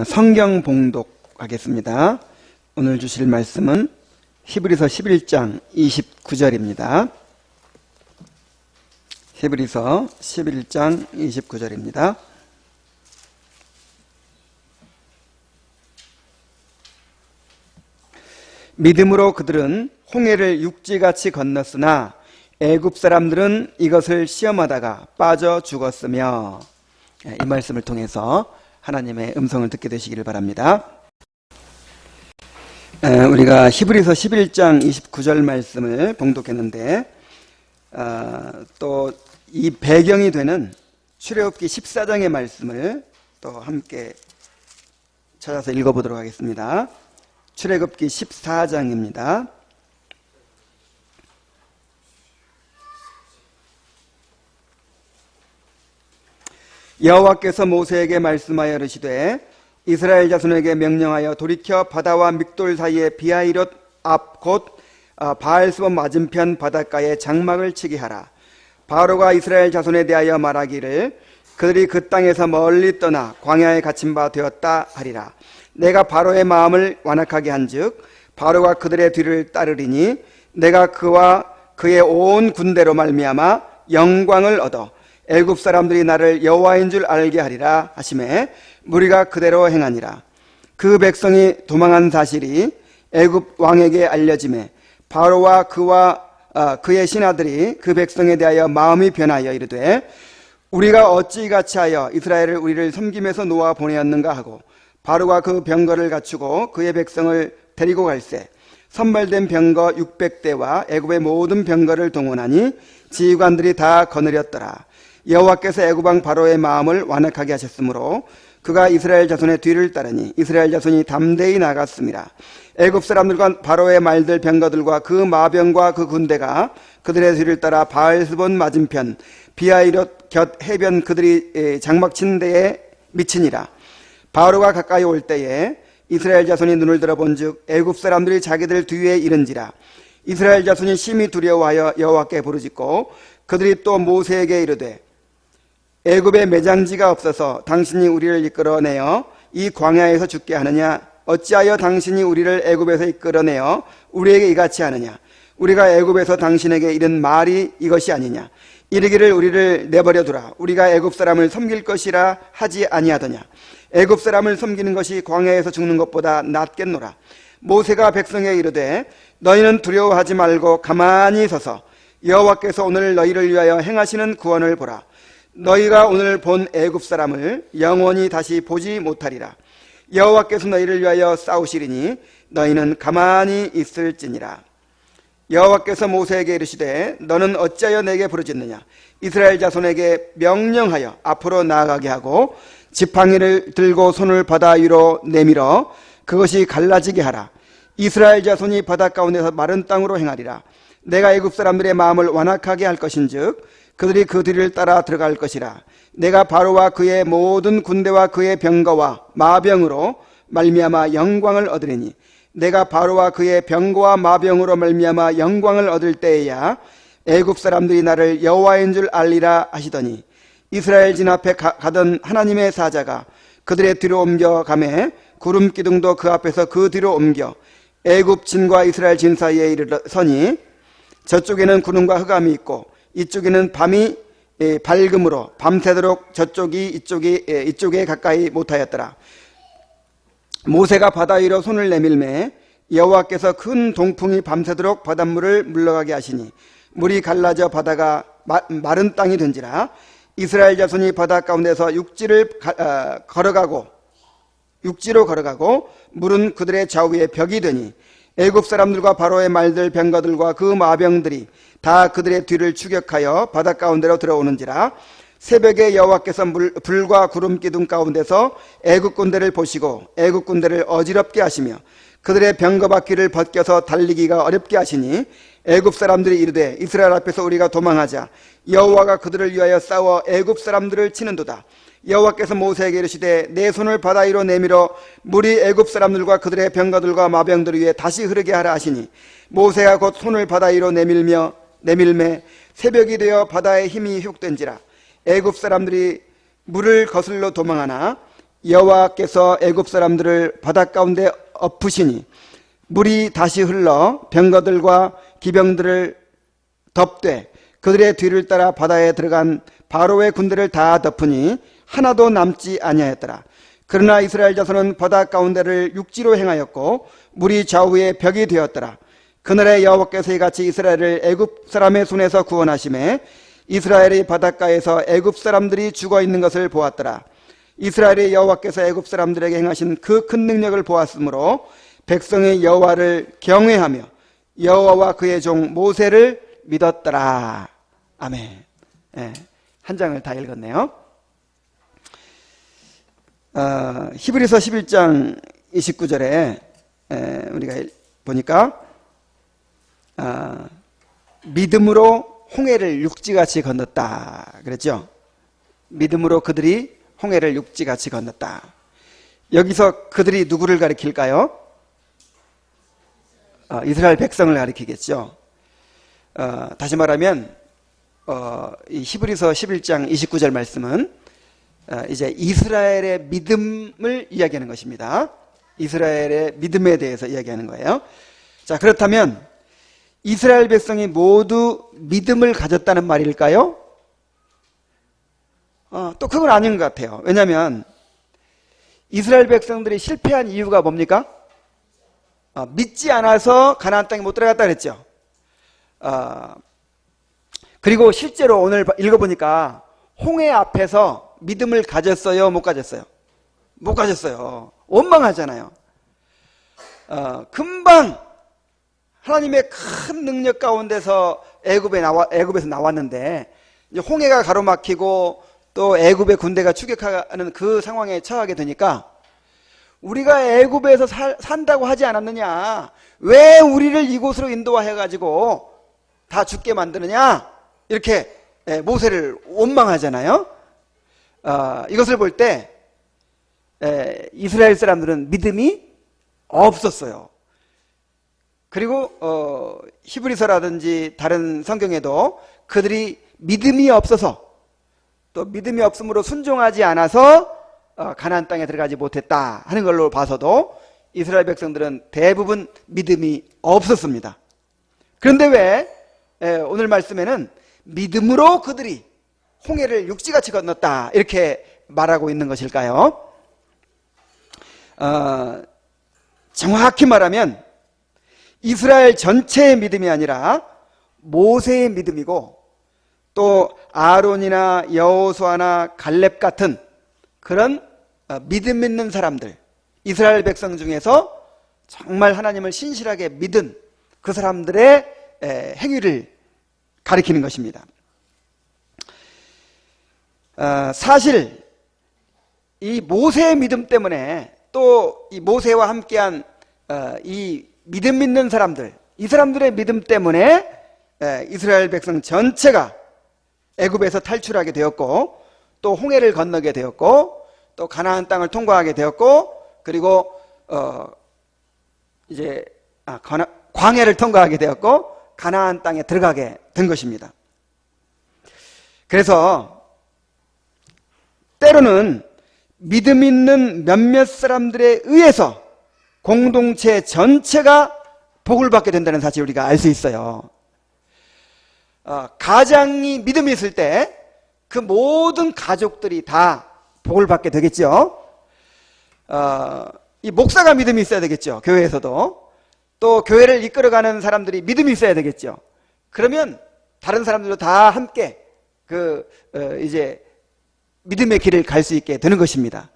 성경 봉독하겠습니다. 오늘 주실 말씀은 히브리서 11장 29절입니다. 히브리서 11장 29절입니다. 믿음으로 그들은 홍해를 육지같이 건넜으나 애굽 사람들은 이것을 시험하다가 빠져 죽었으며, 이 말씀을 통해서 하나님의 음성을 듣게 되시기를 바랍니다. 우리가 히브리서 11장 29절 말씀을 봉독했는데, 또 이 배경이 되는 출애굽기 14장의 말씀을 또 함께 찾아서 읽어보도록 하겠습니다. 출애굽기 14장입니다. 여호와께서 모세에게 말씀하여 이르시되 이스라엘 자손에게 명령하여 돌이켜 바다와 믹돌 사이에 비하이롯 앞 곧 바알스본 맞은편 바닷가에 장막을 치게 하라. 바로가 이스라엘 자손에 대하여 말하기를 그들이 그 땅에서 멀리 떠나 광야에 갇힌 바 되었다 하리라. 내가 바로의 마음을 완악하게 한즉 바로가 그들의 뒤를 따르리니 내가 그와 그의 온 군대로 말미암아 영광을 얻어 애굽 사람들이 나를 여호와인 줄 알게 하리라 하시매 무리가 그대로 행하니라. 그 백성이 도망한 사실이 애굽 왕에게 알려지매 바로와 그의 신하들이 그 백성에 대하여 마음이 변하여 이르되 우리가 어찌 같이 하여 이스라엘을 우리를 섬김에서 놓아 보내었는가 하고 바로가 그 병거를 갖추고 그의 백성을 데리고 갈새 선발된 병거 600대와 애굽의 모든 병거를 동원하니 지휘관들이 다 거느렸더라. 여호와께서 애굽 왕 바로의 마음을 완악하게 하셨으므로 그가 이스라엘 자손의 뒤를 따르니 이스라엘 자손이 담대히 나갔습니다. 애굽 사람들과 바로의 말들 병거들과 그 마병과 그 군대가 그들의 뒤를 따라 바알스본 맞은편 비하이롯 곁 해변 그들이 장막 친 데에 미치니라. 바로가 가까이 올 때에 이스라엘 자손이 눈을 들어본즉 애굽 사람들이 자기들 뒤에 이른지라. 이스라엘 자손이 심히 두려워하여 여호와께 부르짖고 그들이 또 모세에게 이르되 애굽에 매장지가 없어서 당신이 우리를 이끌어내어 이 광야에서 죽게 하느냐? 어찌하여 당신이 우리를 애굽에서 이끌어내어 우리에게 이같이 하느냐? 우리가 애굽에서 당신에게 이른 말이 이것이 아니냐? 이르기를 우리를 내버려 두라. 우리가 애굽 사람을 섬길 것이라 하지 아니하더냐? 애굽 사람을 섬기는 것이 광야에서 죽는 것보다 낫겠노라. 모세가 백성에게 이르되 너희는 두려워하지 말고 가만히 서서 여호와께서 오늘 너희를 위하여 행하시는 구원을 보라. 너희가 오늘 본 애굽 사람을 영원히 다시 보지 못하리라. 여호와께서 너희를 위하여 싸우시리니 너희는 가만히 있을지니라. 여호와께서 모세에게 이르시되 너는 어찌하여 내게 부르짖느냐? 이스라엘 자손에게 명령하여 앞으로 나아가게 하고 지팡이를 들고 손을 바다 위로 내밀어 그것이 갈라지게 하라. 이스라엘 자손이 바다 가운데서 마른 땅으로 행하리라. 내가 애굽 사람들의 마음을 완악하게 할 것인즉 그들이 그 뒤를 따라 들어갈 것이라. 내가 바로와 그의 모든 군대와 그의 병거와 마병으로 말미암아 영광을 얻으리니 내가 바로와 그의 병거와 마병으로 말미암아 영광을 얻을 때에야 애굽 사람들이 나를 여호와인 줄 알리라 하시더니 이스라엘 진 앞에 가던 하나님의 사자가 그들의 뒤로 옮겨 가매 구름 기둥도 그 앞에서 그 뒤로 옮겨 애굽 진과 이스라엘 진 사이에 이르러서니 저쪽에는 구름과 흑암이 있고 이쪽에는 밤이 밝음으로 밤새도록 저쪽이 이쪽에 가까이 못하였더라. 모세가 바다 위로 손을 내밀매 여호와께서 큰 동풍이 밤새도록 바닷물을 물러가게 하시니 물이 갈라져 바다가 마른 땅이 된지라. 이스라엘 자손이 바다 가운데서 육지로 걸어가고 물은 그들의 좌우에 벽이 되니 애굽 사람들과 바로의 말들 병거들과 그 마병들이 다 그들의 뒤를 추격하여 바다 가운데로 들어오는지라. 새벽에 여호와께서 불과 구름 기둥 가운데서 애굽 군대를 보시고 애굽 군대를 어지럽게 하시며 그들의 병거 바퀴를 벗겨서 달리기가 어렵게 하시니 애굽 사람들이 이르되 이스라엘 앞에서 우리가 도망하자. 여호와가 그들을 위하여 싸워 애굽 사람들을 치는도다. 여호와께서 모세에게 이르시되 내 손을 바다 위로 내밀어 물이 애굽 사람들과 그들의 병거들과 마병들 위에 다시 흐르게 하라 하시니 모세가 곧 손을 바다 위로 내밀매 새벽이 되어 바다의 힘이 회복된지라. 애굽 사람들이 물을 거슬러 도망하나 여호와께서 애굽 사람들을 바다 가운데 엎으시니 물이 다시 흘러 병거들과 기병들을 덮되 그들의 뒤를 따라 바다에 들어간 바로의 군대를 다 덮으니 하나도 남지 아니하였더라. 그러나 이스라엘 자손은 바다 가운데를 육지로 행하였고 물이 좌우에 벽이 되었더라. 그날에 여호와께서 이같이 이스라엘을 애굽 사람의 손에서 구원하시매 이스라엘의 바닷가에서 애굽 사람들이 죽어 있는 것을 보았더라. 이스라엘의 여호와께서 애굽 사람들에게 행하신 그 큰 능력을 보았으므로 백성의 여호와를 경외하며 여호와와 그의 종 모세를 믿었더라. 아멘. 예, 한 장을 다 읽었네요. 히브리서 11장 29절에 우리가 보니까 믿음으로 홍해를 육지같이 건넜다 그랬죠. 믿음으로 그들이 홍해를 육지같이 건넜다. 여기서 그들이 누구를 가리킬까요? 이스라엘 백성을 가리키겠죠. 다시 말하면 이 히브리서 11장 29절 말씀은 이제 이스라엘의 믿음을 이야기하는 것입니다. 이스라엘의 믿음에 대해서 이야기하는 거예요. 자, 그렇다면 이스라엘 백성이 모두 믿음을 가졌다는 말일까요? 또 그건 아닌 것 같아요. 왜냐하면 이스라엘 백성들이 실패한 이유가 뭡니까? 믿지 않아서 가나안 땅에 못 들어갔다 그랬죠. 그리고 실제로 오늘 읽어보니까 홍해 앞에서 믿음을 가졌어요? 못 가졌어요? 못 가졌어요. 원망하잖아요. 금방 하나님의 큰 능력 가운데서 애굽에서 나왔는데 이제 홍해가 가로막히고 또 애굽의 군대가 추격하는 그 상황에 처하게 되니까 우리가 애굽에서 산다고 하지 않았느냐? 왜 우리를 이곳으로 인도해가지고 다 죽게 만드느냐? 이렇게 모세를 원망하잖아요. 이것을 볼 때 이스라엘 사람들은 믿음이 없었어요. 그리고 히브리서라든지 다른 성경에도 그들이 믿음이 없어서 또 믿음이 없으므로 순종하지 않아서 가나안 땅에 들어가지 못했다 하는 걸로 봐서도 이스라엘 백성들은 대부분 믿음이 없었습니다. 그런데 왜 오늘 말씀에는 믿음으로 그들이 홍해를 육지같이 건넜다 이렇게 말하고 있는 것일까요? 정확히 말하면 이스라엘 전체의 믿음이 아니라 모세의 믿음이고 또 아론이나 여호수아나 갈렙 같은 그런 믿음 있는 사람들, 이스라엘 백성 중에서 정말 하나님을 신실하게 믿은 그 사람들의 행위를 가리키는 것입니다. 사실 이 모세의 믿음 때문에 또 이 모세와 함께한 이 믿음 있는 사람들, 이 사람들의 믿음 때문에 이스라엘 백성 전체가 애굽에서 탈출하게 되었고 또 홍해를 건너게 되었고 또 가나안 땅을 통과하게 되었고 그리고 이제 광야를 통과하게 되었고 가나안 땅에 들어가게 된 것입니다. 그래서 때로는 믿음 있는 몇몇 사람들에 의해서 공동체 전체가 복을 받게 된다는 사실을 우리가 알 수 있어요. 가장이 믿음이 있을 때 그 모든 가족들이 다 복을 받게 되겠죠. 이 목사가 믿음이 있어야 되겠죠. 교회에서도. 또 교회를 이끌어가는 사람들이 믿음이 있어야 되겠죠. 그러면 다른 사람들도 다 함께 이제 믿음의 길을 갈 수 있게 되는 것입니다.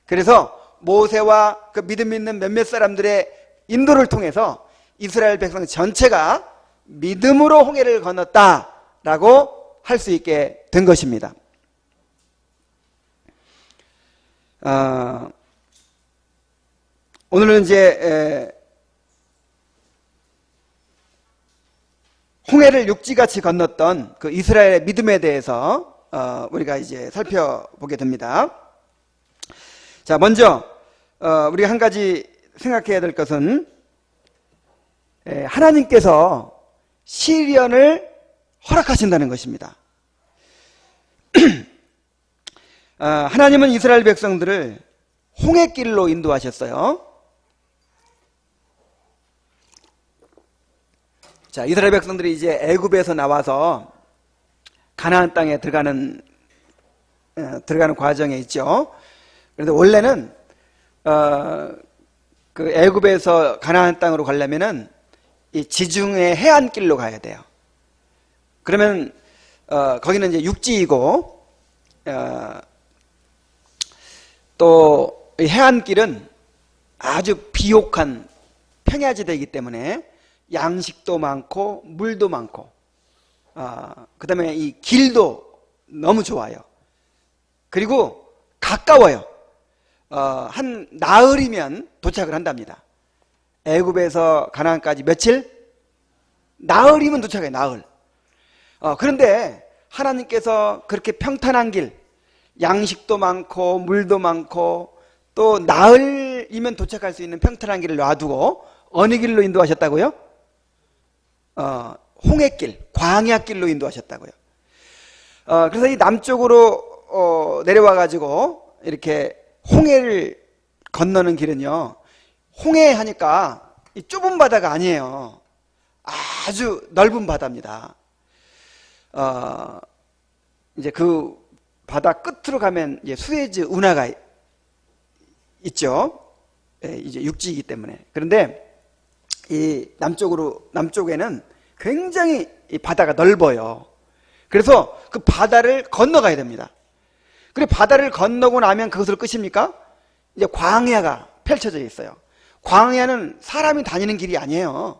그래서 모세와 그 믿음 있는 몇몇 사람들의 인도를 통해서 이스라엘 백성 전체가 믿음으로 홍해를 건넜다라고 할 수 있게 된 것입니다. 오늘은 이제 홍해를 육지같이 건넜던 그 이스라엘의 믿음에 대해서 우리가 이제 살펴보게 됩니다. 자, 먼저 우리 한 가지 생각해야 될 것은 하나님께서 시련을 허락하신다는 것입니다. 하나님은 이스라엘 백성들을 홍해길로 인도하셨어요. 자, 이스라엘 백성들이 이제 애굽에서 나와서 가나안 땅에 들어가는 과정에 있죠. 그런데 원래는 그 애굽에서 가나안 땅으로 가려면은 이 지중해 해안길로 가야 돼요. 그러면 거기는 이제 육지이고 또 이 해안길은 아주 비옥한 평야지대이기 때문에 양식도 많고 물도 많고 그 다음에 이 길도 너무 좋아요. 그리고 가까워요. 한 나흘이면 도착을 한답니다. 애굽에서 가나안까지 며칠? 나흘이면 도착해요. 나흘. 그런데 하나님께서 그렇게 평탄한 길, 양식도 많고 물도 많고 또 나흘이면 도착할 수 있는 평탄한 길을 놔두고 어느 길로 인도하셨다고요? 홍해길, 광야길로 인도하셨다고요. 그래서 이 남쪽으로 내려와 가지고 이렇게 홍해를 건너는 길은요, 홍해 하니까 이 좁은 바다가 아니에요. 아주 넓은 바다입니다. 이제 그 바다 끝으로 가면 이제 수에즈 운하가 있죠. 이제 육지이기 때문에. 그런데 이 남쪽에는 굉장히 이 바다가 넓어요. 그래서 그 바다를 건너가야 됩니다. 그리고 바다를 건너고 나면 그것으로 끝입니까? 이제 광야가 펼쳐져 있어요. 광야는 사람이 다니는 길이 아니에요.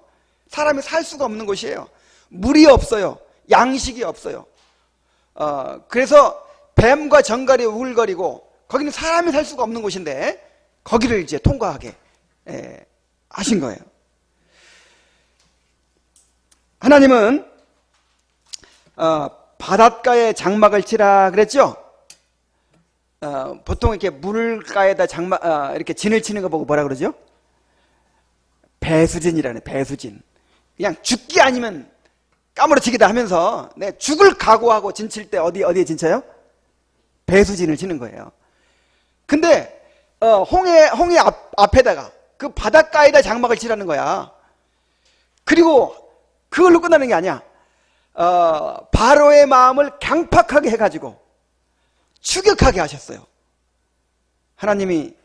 사람이 살 수가 없는 곳이에요. 물이 없어요. 양식이 없어요. 그래서 뱀과 정갈이 우글거리고 거기는 사람이 살 수가 없는 곳인데 거기를 이제 통과하게 하신 거예요. 하나님은 바닷가에 장막을 치라 그랬죠? 보통 이렇게 물가에다 이렇게 진을 치는 거 보고 뭐라 그러죠? 배수진이라네, 배수진. 그냥 죽기 아니면 까무러치기다 하면서 내 죽을 각오하고 진 칠 때 어디에 진쳐요? 배수진을 치는 거예요. 근데 홍해 앞에다가 그 바닷가에다 장막을 치라는 거야. 그리고 그걸로 끝나는 게 아니야. 바로의 마음을 강팍하게 해가지고 추격하게 하셨어요. 하나님이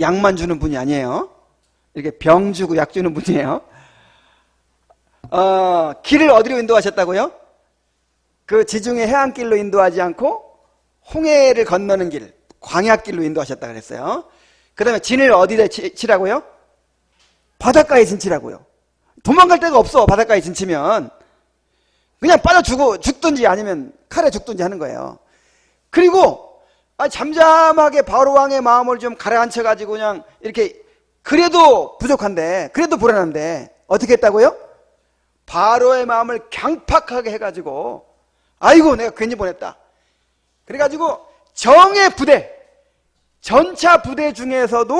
약만 주는 분이 아니에요. 이렇게 병 주고 약 주는 분이에요. 길을 어디로 인도하셨다고요? 그 지중해 해안길로 인도하지 않고 홍해를 건너는 길, 광야길로 인도하셨다 그랬어요. 그 다음에 진을 어디다 치라고요? 바닷가에 진치라고요. 도망갈 데가 없어. 바닷가에 진치면 그냥 빠져 죽든지 아니면 칼에 죽든지 하는 거예요. 그리고 잠잠하게 바로왕의 마음을 좀 가라앉혀 가지고 그냥 이렇게, 그래도 부족한데, 그래도 불안한데 어떻게 했다고요? 바로의 마음을 강팍하게 해가지고, 아이고 내가 괜히 보냈다. 그래가지고 정예 부대, 전차 부대 중에서도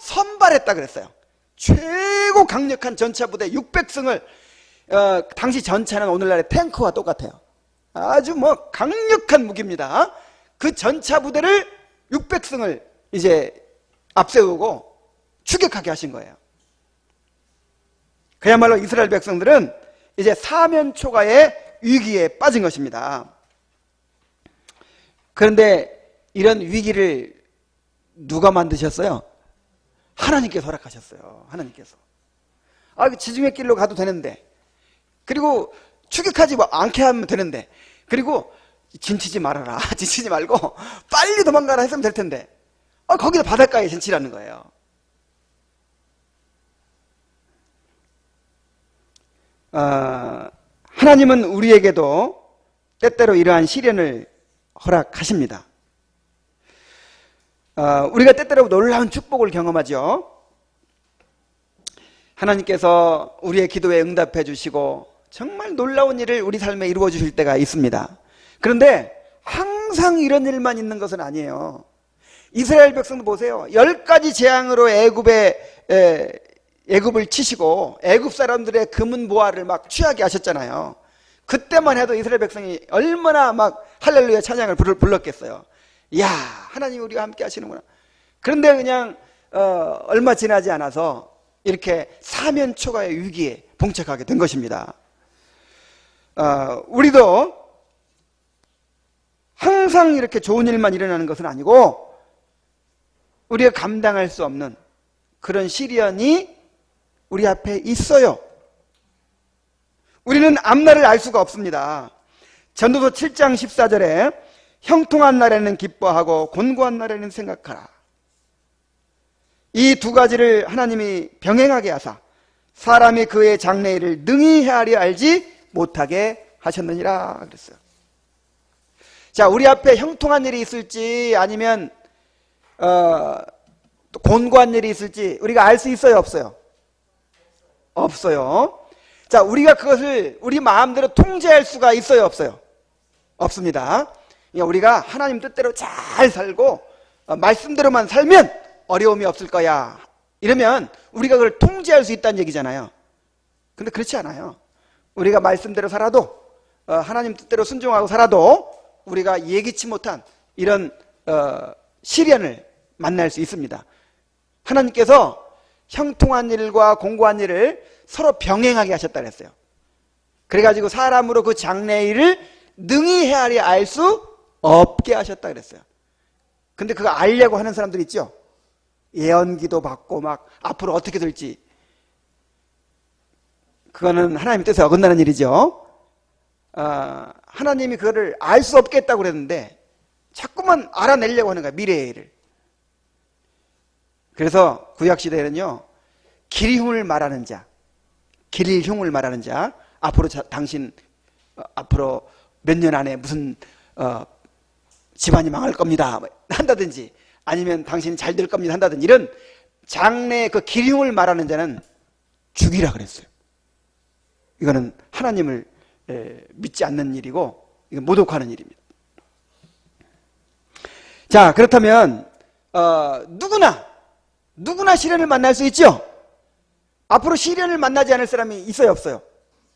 선발했다 그랬어요. 최고 강력한 전차 부대 600승을, 당시 전차는 오늘날의 탱크와 똑같아요. 아주 뭐 강력한 무기입니다. 그 전차 부대를 600승을 이제 앞세우고 추격하게 하신 거예요. 그야말로 이스라엘 백성들은 이제 사면초가의 위기에 빠진 것입니다. 그런데 이런 위기를 누가 만드셨어요? 하나님께서 허락하셨어요. 하나님께서. 지중해 길로 가도 되는데, 그리고 추격하지 않게 하면 되는데, 그리고 진치지 말아라. 진치지 말고 빨리 도망가라 했으면 될 텐데, 거기다 바닷가에 진치라는 거예요. 하나님은 우리에게도 때때로 이러한 시련을 허락하십니다. 우리가 때때로 놀라운 축복을 경험하죠. 하나님께서 우리의 기도에 응답해 주시고 정말 놀라운 일을 우리 삶에 이루어 주실 때가 있습니다. 그런데 항상 이런 일만 있는 것은 아니에요. 이스라엘 백성도 보세요. 10가지 재앙으로 애굽을 치시고 애굽 사람들의 금은 보화를 막 취하게 하셨잖아요. 그때만 해도 이스라엘 백성이 얼마나 막 할렐루야 찬양을 불렀겠어요. 이야, 하나님이 우리와 함께 하시는구나. 그런데 그냥 얼마 지나지 않아서 이렇게 사면초가의 위기에 봉착하게 된 것입니다. 우리도 항상 이렇게 좋은 일만 일어나는 것은 아니고 우리가 감당할 수 없는 그런 시련이 우리 앞에 있어요. 우리는 앞날을 알 수가 없습니다. 전도서 7장 14절에 형통한 날에는 기뻐하고 곤고한 날에는 생각하라. 이 두 가지를 하나님이 병행하게 하사 사람이 그의 장래일을 능히 헤아려 알지 못하게 하셨느니라 그랬어요. 자, 우리 앞에 형통한 일이 있을지 아니면 또 곤고한 일이 있을지 우리가 알 수 있어요, 없어요? 없어요. 자, 우리가 그것을 우리 마음대로 통제할 수가 있어요, 없어요? 없습니다. 그러니까 우리가 하나님 뜻대로 잘 살고 말씀대로만 살면 어려움이 없을 거야, 이러면 우리가 그걸 통제할 수 있다는 얘기잖아요. 근데 그렇지 않아요. 우리가 말씀대로 살아도 하나님 뜻대로 순종하고 살아도 우리가 예기치 못한 이런 시련을 만날 수 있습니다. 하나님께서 형통한 일과 공고한 일을 서로 병행하게 하셨다 그랬어요. 그래가지고 사람으로 그 장래일을 능히 헤아려 알 수 없게 하셨다 그랬어요. 근데 그거 알려고 하는 사람들 있죠? 예언기도 받고 막 앞으로 어떻게 될지, 그거는 하나님의 뜻에 어긋나는 일이죠. 하나님이 그거를 알 수 없게 했다고 그랬는데 자꾸만 알아내려고 하는 거야, 미래의 일을. 그래서 구약시대에는요, 길흉을 말하는 자, 길흉을 말하는 자, 당신 앞으로 몇 년 안에 무슨 집안이 망할 겁니다 한다든지, 아니면 당신이 잘 될 겁니다 한다든지, 이런 장래 그 길흉을 말하는 자는 죽이라 그랬어요. 이거는 하나님을 믿지 않는 일이고 이건 모독하는 일입니다. 자, 그렇다면 누구나 시련을 만날 수 있죠? 앞으로 시련을 만나지 않을 사람이 있어요, 없어요?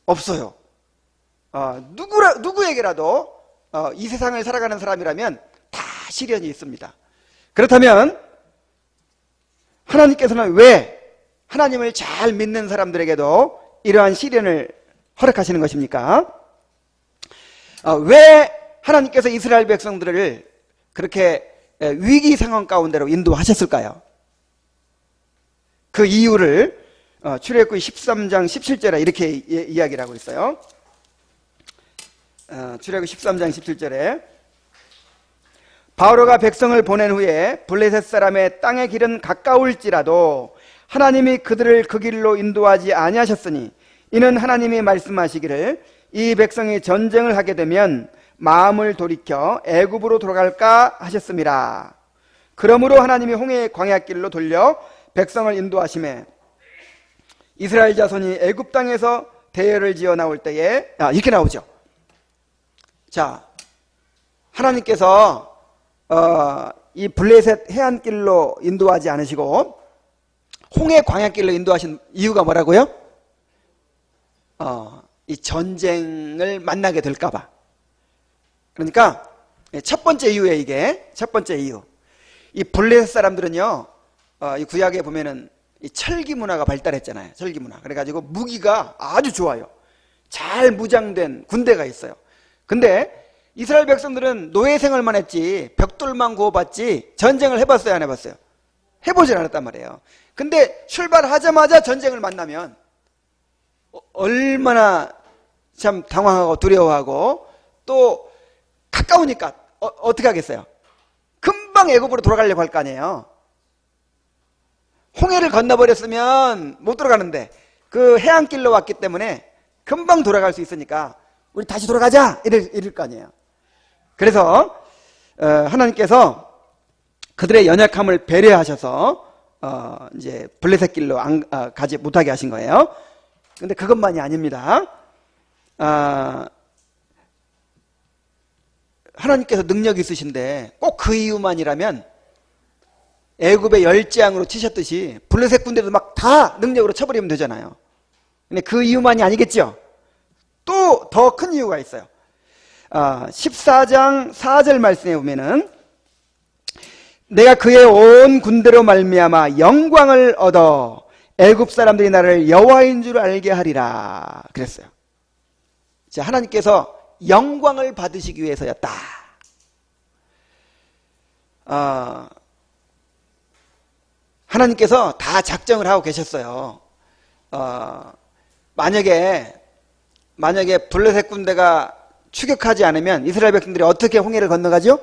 없어요. 누구에게라도 이 세상을 살아가는 사람이라면 다 시련이 있습니다. 그렇다면 하나님께서는 왜 하나님을 잘 믿는 사람들에게도 이러한 시련을 허락하시는 것입니까? 왜 하나님께서 이스라엘 백성들을 그렇게 위기 상황 가운데로 인도하셨을까요? 그 이유를 출애굽기 13장 17절에 이렇게 이야기를 하고 있어요. 출애굽기 13장 17절에 바로가 백성을 보낸 후에 블레셋 사람의 땅의 길은 가까울지라도 하나님이 그들을 그 길로 인도하지 아니하셨으니 이는 하나님이 말씀하시기를 이 백성이 전쟁을 하게 되면 마음을 돌이켜 애굽으로 돌아갈까 하셨습니다. 그러므로 하나님이 홍해의 광야길로 돌려 백성을 인도하심에 이스라엘 자손이 애굽 땅에서 대열을 지어 나올 때에 이렇게 나오죠. 자, 하나님께서 이 블레셋 해안길로 인도하지 않으시고 홍해 광야길로 인도하신 이유가 뭐라고요? 이 전쟁을 만나게 될까봐. 그러니까 첫 번째 이유예요. 이게 첫 번째 이유. 이 블레셋 사람들은요, 이 구약에 보면은 이 철기 문화가 발달했잖아요. 철기 문화. 그래가지고 무기가 아주 좋아요. 잘 무장된 군대가 있어요. 근데 이스라엘 백성들은 노예 생활만 했지 벽돌만 구워봤지 전쟁을 해봤어요, 안 해봤어요? 해보질 않았단 말이에요. 근데 출발하자마자 전쟁을 만나면 얼마나 참 당황하고 두려워하고, 또 가까우니까 어떻게 하겠어요? 금방 애굽으로 돌아가려고 할 거 아니에요. 홍해를 건너버렸으면 못 들어가는데 그 해안길로 왔기 때문에 금방 돌아갈 수 있으니까 우리 다시 돌아가자 이럴 거 아니에요. 그래서 하나님께서 그들의 연약함을 배려하셔서 이제 블레셋 길로 가지 못하게 하신 거예요. 근데 그것만이 아닙니다. 하나님께서 능력이 있으신데 꼭 그 이유만이라면 애굽의 열재앙으로 치셨듯이 블레셋 군대도 막 다 능력으로 쳐버리면 되잖아요. 근데 그 이유만이 아니겠죠. 또 더 큰 이유가 있어요. 14장 4절 말씀에 보면은 내가 그의 온 군대로 말미암아 영광을 얻어 애굽 사람들이 나를 여호와인 줄 알게 하리라 그랬어요. 자, 하나님께서 영광을 받으시기 위해서였다. 하나님께서 다 작정을 하고 계셨어요. 만약에 블레셋 군대가 추격하지 않으면 이스라엘 백성들이 어떻게 홍해를 건너가죠?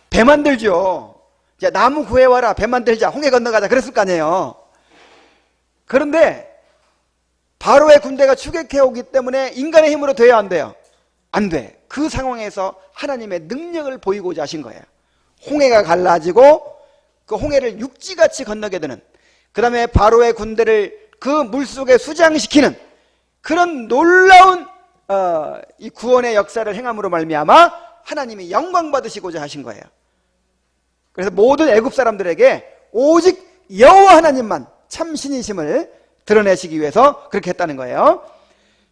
배 만들죠. 자, 나무 구해와라, 배 만들자, 홍해 건너가자 그랬을 거 아니에요. 그런데 바로의 군대가 추격해 오기 때문에 인간의 힘으로 돼야 안 돼요? 안 돼. 그 상황에서 하나님의 능력을 보이고자 하신 거예요. 홍해가 갈라지고 그 홍해를 육지같이 건너게 되는, 그 다음에 바로의 군대를 그 물속에 수장시키는 그런 놀라운 이 구원의 역사를 행함으로 말미암아 하나님이 영광 받으시고자 하신 거예요. 그래서 모든 애굽 사람들에게 오직 여호와 하나님만 참신이심을 드러내시기 위해서 그렇게 했다는 거예요.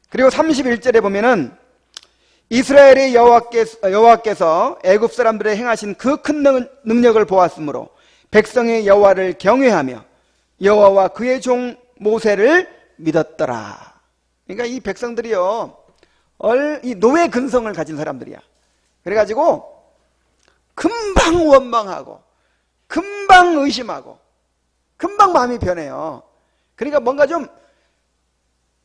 그리고 31절에 보면은 이스라엘의 여호와께서 애굽 사람들의 행하신 그 큰 능력을 보았으므로 백성의 여호와를 경외하며 여호와와 그의 종 모세를 믿었더라. 그러니까 이 백성들이요, 이 노예 근성을 가진 사람들이야. 그래가지고 금방 원망하고 금방 의심하고 금방 마음이 변해요. 그러니까 뭔가 좀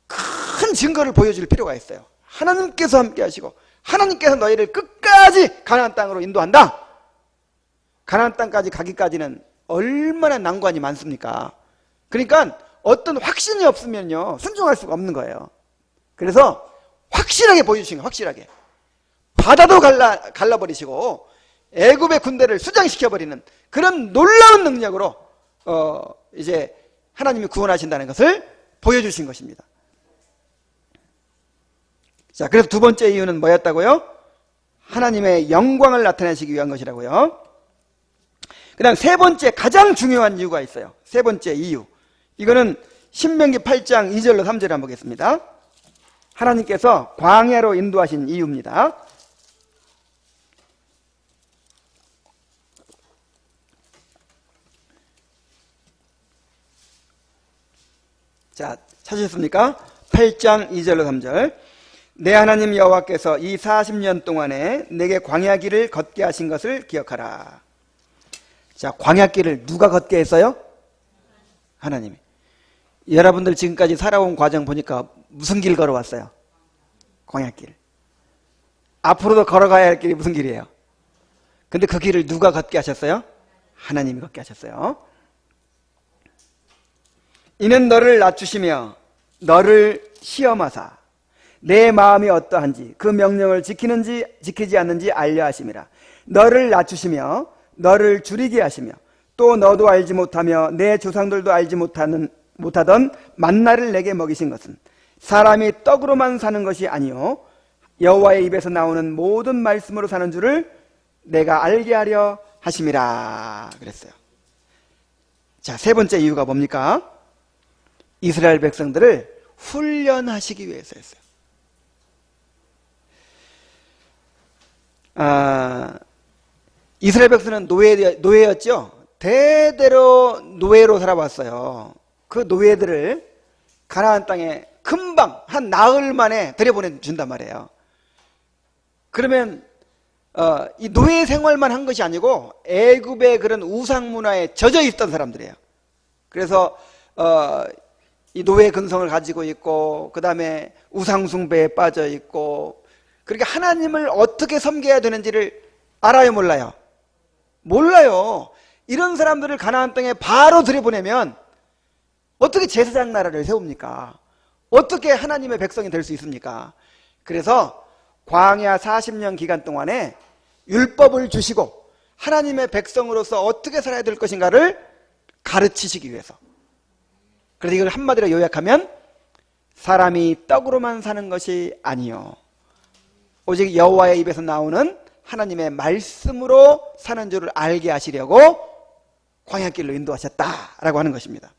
큰 증거를 보여줄 필요가 있어요. 하나님께서 함께 하시고 하나님께서 너희를 끝까지 가나안 땅으로 인도한다. 가나안 땅까지 가기까지는 얼마나 난관이 많습니까? 그러니까 어떤 확신이 없으면요 순종할 수가 없는 거예요. 그래서 확실하게 보여주신 거예요. 확실하게 바다도 갈라버리시고 애굽의 군대를 수장시켜버리는 그런 놀라운 능력으로 이제 하나님이 구원하신다는 것을 보여주신 것입니다. 자, 그래서 두 번째 이유는 뭐였다고요? 하나님의 영광을 나타내시기 위한 것이라고요. 그 다음 세 번째 가장 중요한 이유가 있어요. 세 번째 이유, 이거는 신명기 8장 2절로 3절을 한번 보겠습니다. 하나님께서 광야로 인도하신 이유입니다. 자, 찾으셨습니까? 8장 2절로 3절. 내 하나님 여호와께서 이 40년 동안에 내게 광야길을 걷게 하신 것을 기억하라. 자, 광야길을 누가 걷게 했어요? 하나님이. 여러분들 지금까지 살아온 과정 보니까 무슨 길 걸어왔어요? 광야길. 앞으로도 걸어가야 할 길이 무슨 길이에요? 근데 그 길을 누가 걷게 하셨어요? 하나님이 걷게 하셨어요. 이는 너를 낮추시며 너를 시험하사 내 마음이 어떠한지 그 명령을 지키는지 지키지 않는지 알려 하심이라. 너를 낮추시며 너를 줄이게 하시며 또 너도 알지 못하며 내 조상들도 알지 못하던 만나를 내게 먹이신 것은 사람이 떡으로만 사는 것이 아니요 여호와의 입에서 나오는 모든 말씀으로 사는 줄을 내가 알게 하려 하심이라 그랬어요. 자, 세 번째 이유가 뭡니까? 이스라엘 백성들을 훈련하시기 위해서였어요. 이스라엘 백성은 노예였죠. 대대로 노예로 살아왔어요. 그 노예들을 가나안 땅에 금방 한 나흘 만에 들여보내준단 말이에요. 그러면 이 노예 생활만 한 것이 아니고 애굽의 그런 우상 문화에 젖어 있던 사람들이에요. 그래서 이 노예 근성을 가지고 있고 그 다음에 우상 숭배에 빠져 있고, 그러니까 하나님을 어떻게 섬겨야 되는지를 알아요, 몰라요? 몰라요. 이런 사람들을 가나안 땅에 바로 들여보내면 어떻게 제사장 나라를 세웁니까? 어떻게 하나님의 백성이 될 수 있습니까? 그래서 광야 40년 기간 동안에 율법을 주시고 하나님의 백성으로서 어떻게 살아야 될 것인가를 가르치시기 위해서. 그래서 이걸 한마디로 요약하면 사람이 떡으로만 사는 것이 아니요 오직 여호와의 입에서 나오는 하나님의 말씀으로 사는 줄을 알게 하시려고 광야길로 인도하셨다라고 하는 것입니다.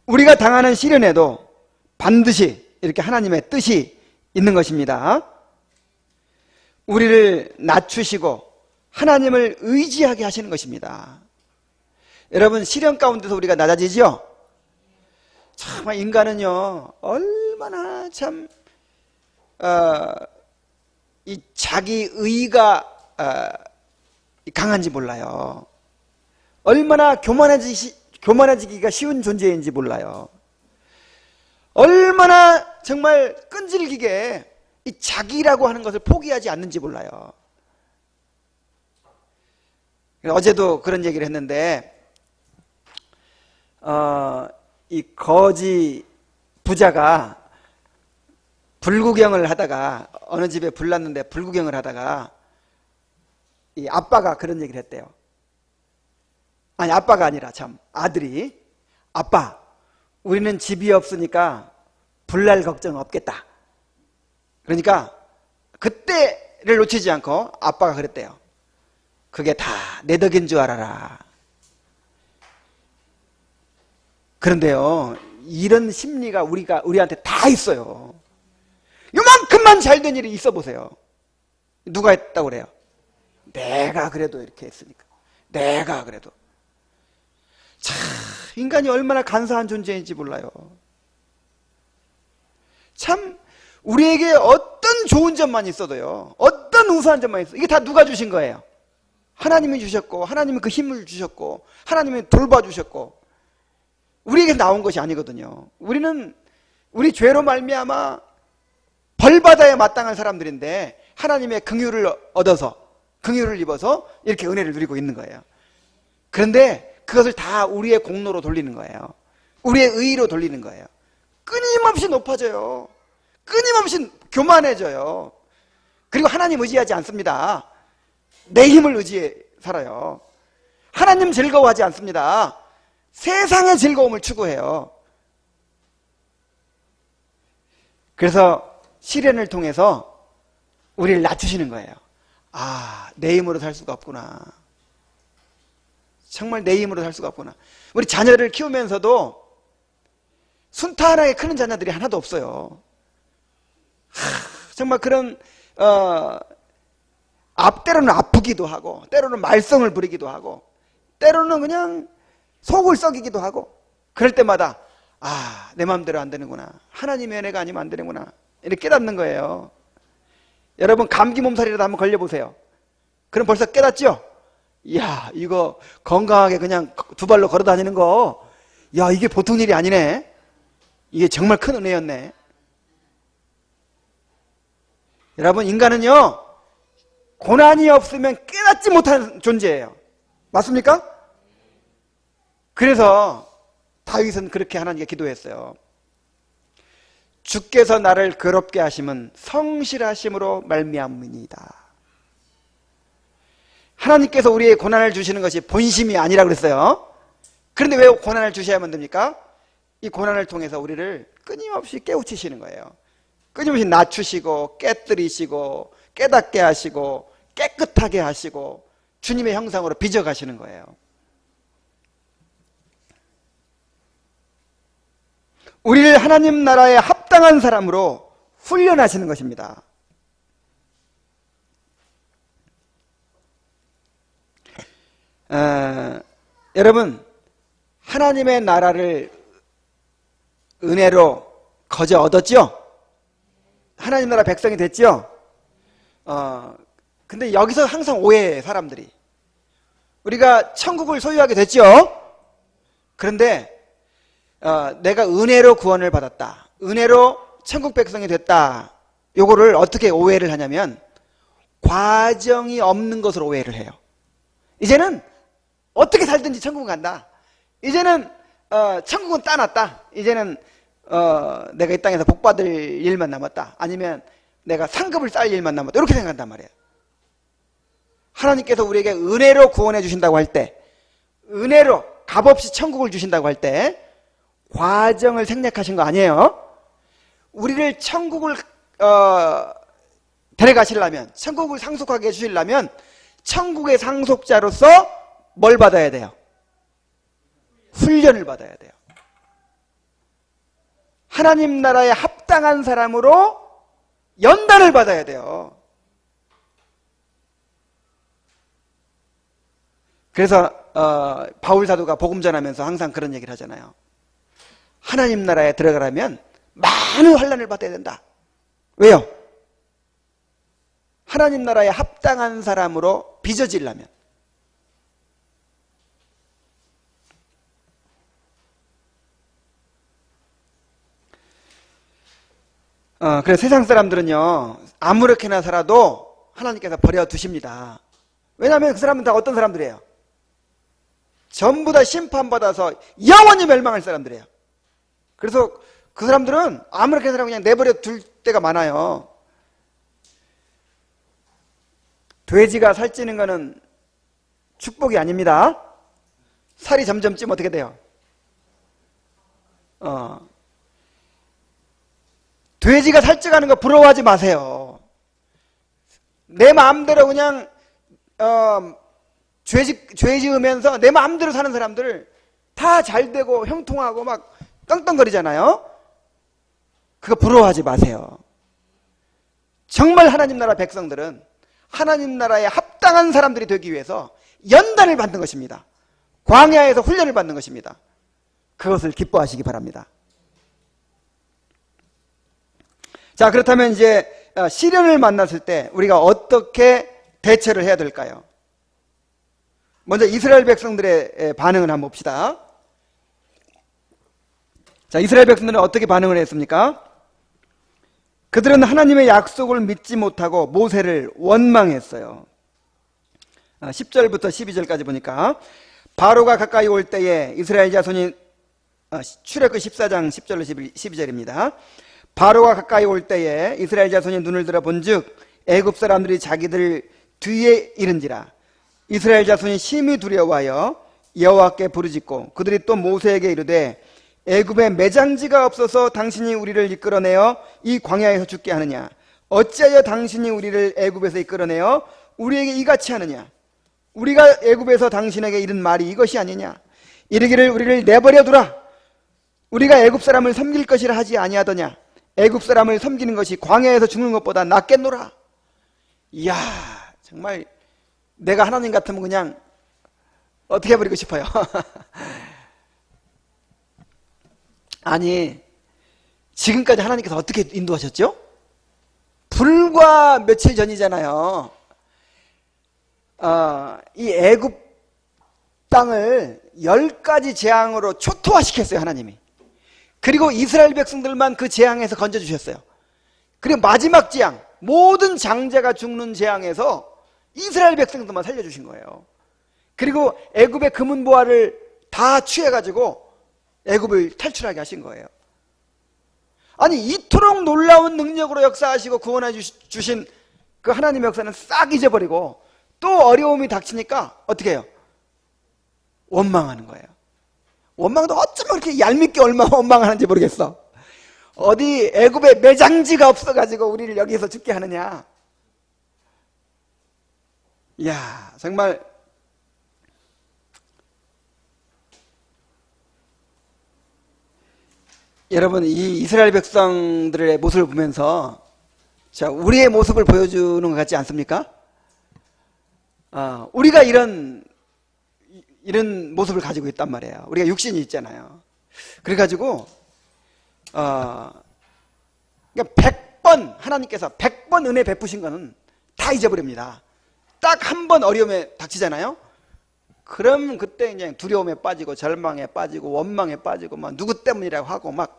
우리가 당하는 시련에도 반드시 이렇게 하나님의 뜻이 있는 것입니다. 우리를 낮추시고 하나님을 의지하게 하시는 것입니다. 여러분, 시련 가운데서 우리가 낮아지죠? 참 인간은요 얼마나 참 이 자기 의가 강한지 몰라요. 얼마나 교만해지기가 쉬운 존재인지 몰라요. 얼마나 정말 끈질기게 이 자기라고 하는 것을 포기하지 않는지 몰라요. 어제도 그런 얘기를 했는데 이 거지 부자가 불구경을 하다가 어느 집에 불났는데 불구경을 하다가 이 아빠가 그런 얘기를 했대요. 아니, 아빠가 아니라 참 아들이, 아빠, 우리는 집이 없으니까 불날 걱정 없겠다. 그러니까 그때를 놓치지 않고 아빠가 그랬대요. 그게 다 내 덕인 줄 알아라. 그런데요, 이런 심리가 우리한테 다 있어요. 요만큼만 잘된 일이 있어 보세요. 누가 했다고 그래요? 내가 그래도 이렇게 했으니까. 내가 그래도. 참, 인간이 얼마나 간사한 존재인지 몰라요. 참, 우리에게 어떤 좋은 점만 있어도요, 어떤 우수한 점만 있어도 이게 다 누가 주신 거예요? 하나님이 주셨고, 하나님이 그 힘을 주셨고, 하나님이 돌봐주셨고, 우리에게 나온 것이 아니거든요. 우리는 우리 죄로 말미암아 벌받아야 마땅한 사람들인데 하나님의 긍휼을 얻어서, 긍휼을 입어서 이렇게 은혜를 누리고 있는 거예요. 그런데 그것을 다 우리의 공로로 돌리는 거예요. 우리의 의의로 돌리는 거예요. 끊임없이 높아져요. 끊임없이 교만해져요. 그리고 하나님 의지하지 않습니다. 내 힘을 의지해 살아요. 하나님 즐거워하지 않습니다. 세상의 즐거움을 추구해요. 그래서 시련을 통해서 우리를 낮추시는 거예요. 아, 내 힘으로 살 수가 없구나. 정말 내 힘으로 살 수가 없구나. 우리 자녀를 키우면서도 순탄하게 크는 자녀들이 하나도 없어요. 정말 그런 때로는 아프기도 하고, 때로는 말썽을 부리기도 하고, 때로는 그냥 속을 썩이기도 하고, 그럴 때마다 내 마음대로 안 되는구나. 하나님의 은혜가 아니면 안 되는구나. 이렇게 깨닫는 거예요. 여러분, 감기 몸살이라도 한번 걸려보세요. 그럼 벌써 깨닫죠? 이야, 이거 건강하게 그냥 두 발로 걸어 다니는 거, 야, 이게 보통 일이 아니네. 이게 정말 큰 은혜였네. 여러분, 인간은요 고난이 없으면 깨닫지 못하는 존재예요. 맞습니까? 그래서 다윗은 그렇게 하나님께 기도했어요. 주께서 나를 괴롭게 하심은 성실하심으로 말미암으니이다. 하나님께서 우리의 고난을 주시는 것이 본심이 아니라 그랬어요. 그런데 왜 고난을 주셔야만 됩니까? 이 고난을 통해서 우리를 끊임없이 깨우치시는 거예요. 끊임없이 낮추시고 깨뜨리시고 깨닫게 하시고 깨끗하게 하시고 주님의 형상으로 빚어가시는 거예요. 우리를 하나님 나라에 합당한 사람으로 훈련하시는 것입니다. 여러분, 하나님의 나라를 은혜로 거저 얻었죠? 하나님 나라 백성이 됐죠? 근데 여기서 항상 오해해, 사람들이. 우리가 천국을 소유하게 됐죠? 그런데 내가 은혜로 구원을 받았다, 은혜로 천국 백성이 됐다, 요거를 어떻게 오해를 하냐면 과정이 없는 것으로 오해를 해요. 이제는 어떻게 살든지 천국은 간다. 이제는 천국은 따놨다. 이제는 내가 이 땅에서 복받을 일만 남았다. 아니면 내가 상급을 쌓을 일만 남았다. 이렇게 생각한단 말이에요. 하나님께서 우리에게 은혜로 구원해 주신다고 할 때, 은혜로 값없이 천국을 주신다고 할 때 과정을 생략하신 거 아니에요. 우리를 천국을 데려가시려면, 천국을 상속하게 해주시려면 천국의 상속자로서 뭘 받아야 돼요? 훈련을 받아야 돼요. 하나님 나라에 합당한 사람으로 연단을 받아야 돼요. 그래서 바울 사도가 복음 전하면서 항상 그런 얘기를 하잖아요. 하나님 나라에 들어가려면 많은 환난을 받아야 된다. 왜요? 하나님 나라에 합당한 사람으로 빚어지려면. 그래서 세상 사람들은요, 아무렇게나 살아도 하나님께서 버려두십니다. 왜냐하면 그 사람은 다 어떤 사람들이에요? 전부 다 심판받아서 영원히 멸망할 사람들이에요. 그래서 그 사람들은 아무렇게나 살아도 그냥 내버려 둘 때가 많아요. 돼지가 살찌는 거는 축복이 아닙니다. 살이 점점 찌면 어떻게 돼요? 돼지가 살쪄가는 거 부러워하지 마세요. 내 마음대로 그냥 죄 지으면서 내 마음대로 사는 사람들 다 잘되고 형통하고 막 떵떵거리잖아요. 그거 부러워하지 마세요. 정말 하나님 나라 백성들은 하나님 나라에 합당한 사람들이 되기 위해서 연단을 받는 것입니다. 광야에서 훈련을 받는 것입니다. 그것을 기뻐하시기 바랍니다. 자, 그렇다면 이제 시련을 만났을 때 우리가 어떻게 대처를 해야 될까요? 먼저 이스라엘 백성들의 반응을 한번 봅시다. 자, 이스라엘 백성들은 어떻게 반응을 했습니까? 그들은 하나님의 약속을 믿지 못하고 모세를 원망했어요. 10절부터 12절까지 보니까 바로가 가까이 올 때에 이스라엘 자손이 출애굽기 14장 10절로 12절입니다. 바로가 가까이 올 때에 이스라엘 자손이 눈을 들어 본즉 애굽 사람들이 자기들 뒤에 이른지라. 이스라엘 자손이 심히 두려워하여 여호와께 부르짖고 그들이 또 모세에게 이르되 애굽에 매장지가 없어서 당신이 우리를 이끌어내어 이 광야에서 죽게 하느냐? 어찌하여 당신이 우리를 애굽에서 이끌어내어 우리에게 이같이 하느냐? 우리가 애굽에서 당신에게 이른 말이 이것이 아니냐? 이르기를 우리를 내버려 두라. 우리가 애굽 사람을 섬길 것이라 하지 아니하더냐? 애굽 사람을 섬기는 것이 광야에서 죽는 것보다 낫겠노라. 이야, 정말 내가 하나님 같으면 그냥 어떻게 해버리고 싶어요. 아니, 지금까지 하나님께서 어떻게 인도하셨죠? 불과 며칠 전이잖아요. 이 애굽 땅을 10가지 재앙으로 초토화시켰어요, 하나님이. 그리고 이스라엘 백성들만 그 재앙에서 건져주셨어요. 그리고 마지막 재앙, 모든 장자가 죽는 재앙에서 이스라엘 백성들만 살려주신 거예요. 그리고 애굽의 금은보화를 다 취해가지고 애굽을 탈출하게 하신 거예요. 아니, 이토록 놀라운 능력으로 역사하시고 구원해 주신 그 하나님의 역사는 싹 잊어버리고 또 어려움이 닥치니까 어떻게 해요? 원망하는 거예요. 원망도 어쩌면 그렇게 얄밉게 얼마나 원망하는지 모르겠어. 어디 애굽에 매장지가 없어가지고 우리를 여기서 죽게 하느냐. 이야, 정말 여러분, 이 이스라엘 백성들의 모습을 보면서 자, 우리의 모습을 보여주는 것 같지 않습니까? 우리가 이런 모습을 가지고 있단 말이에요. 우리가 육신이 있잖아요. 그래가지고 그러니까 100번 하나님께서 100번 은혜 베푸신 거는 다 잊어버립니다. 딱 한 번 어려움에 닥치잖아요. 그럼 그때 그냥 두려움에 빠지고 절망에 빠지고 원망에 빠지고 막 누구 때문이라고 하고 막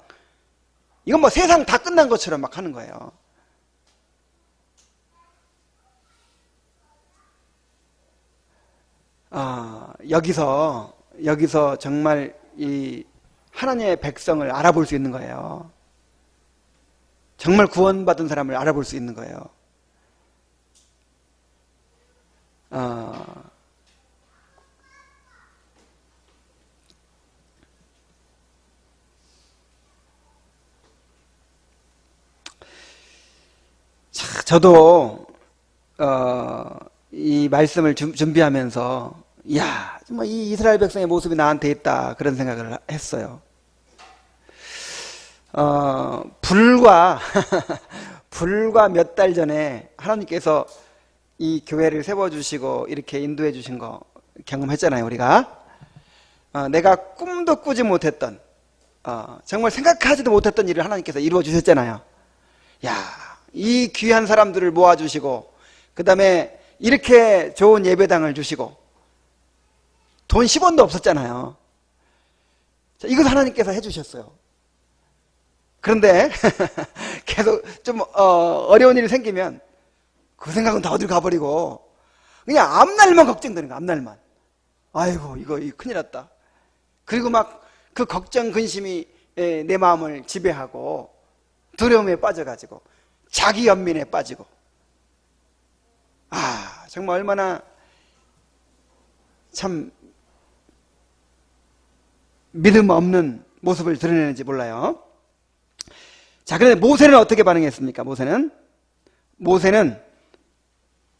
이건 뭐 세상 다 끝난 것처럼 막 하는 거예요. 여기서 정말 이 하나님의 백성을 알아볼 수 있는 거예요. 정말 구원받은 사람을 알아볼 수 있는 거예요. 저도 이 말씀을 준비하면서 이야, 정말 이 이스라엘 백성의 모습이 나한테 있다 그런 생각을 했어요. 불과 몇 달 전에 하나님께서 이 교회를 세워주시고 이렇게 인도해 주신 거 경험했잖아요, 우리가. 내가 꿈도 꾸지 못했던, 정말 생각하지도 못했던 일을 하나님께서 이루어 주셨잖아요. 야, 이 귀한 사람들을 모아주시고, 그 다음에 이렇게 좋은 예배당을 주시고, 돈 10원도 없었잖아요. 이걸 하나님께서 해주셨어요. 그런데 계속 좀 어려운 일이 생기면 그 생각은 다 어디로 가버리고 그냥 앞날만 걱정되는 거야. 앞날만. 아이고 이거 큰일 났다. 그리고 막 그 걱정 근심이 내 마음을 지배하고 두려움에 빠져가지고 자기 연민에 빠지고, 정말 얼마나 참 믿음 없는 모습을 드러내는지 몰라요. 자, 그런데 모세는 어떻게 반응했습니까? 모세는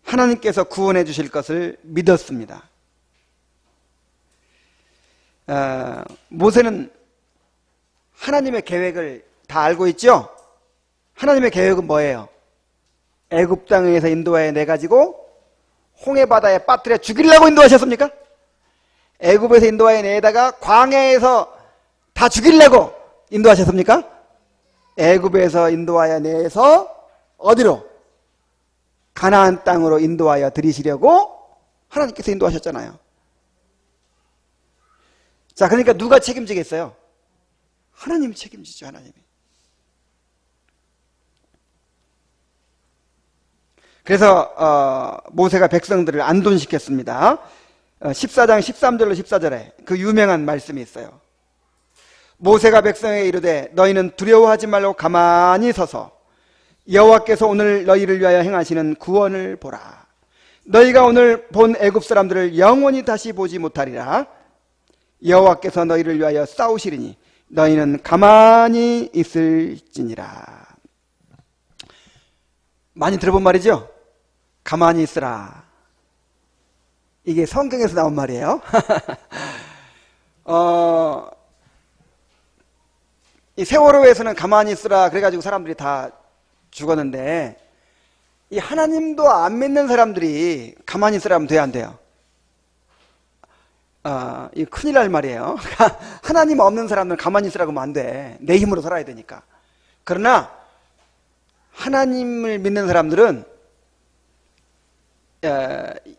하나님께서 구원해 주실 것을 믿었습니다. 모세는 하나님의 계획을 다 알고 있죠? 하나님의 계획은 뭐예요? 애굽 땅에서 인도하여 내가지고 홍해 바다에 빠뜨려 죽이려고 인도하셨습니까? 애굽에서 인도하여 내다가 광야에서 다 죽이려고 인도하셨습니까? 애굽에서 인도하여 내서 어디로? 가나안 땅으로 인도하여 들이시려고 하나님께서 인도하셨잖아요. 자, 그러니까 누가 책임지겠어요? 하나님이 책임지죠, 하나님이. 그래서 모세가 백성들을 안돈시켰습니다. 14장 13절로 14절에 그 유명한 말씀이 있어요. 모세가 백성에게 이르되 너희는 두려워하지 말고 가만히 서서 여호와께서 오늘 너희를 위하여 행하시는 구원을 보라. 너희가 오늘 본 애굽 사람들을 영원히 다시 보지 못하리라. 여호와께서 너희를 위하여 싸우시리니 너희는 가만히 있을지니라. 많이 들어본 말이죠? 가만히 있으라. 이게 성경에서 나온 말이에요. 이 세월호에서는 가만히 있으라 그래가지고 사람들이 다 죽었는데, 이 하나님도 안 믿는 사람들이 가만히 있으라면 돼야 안 돼요? 이 큰일 날 말이에요. 하나님 없는 사람들은 가만히 있으라고 하면 안 돼. 내 힘으로 살아야 되니까. 그러나 하나님을 믿는 사람들은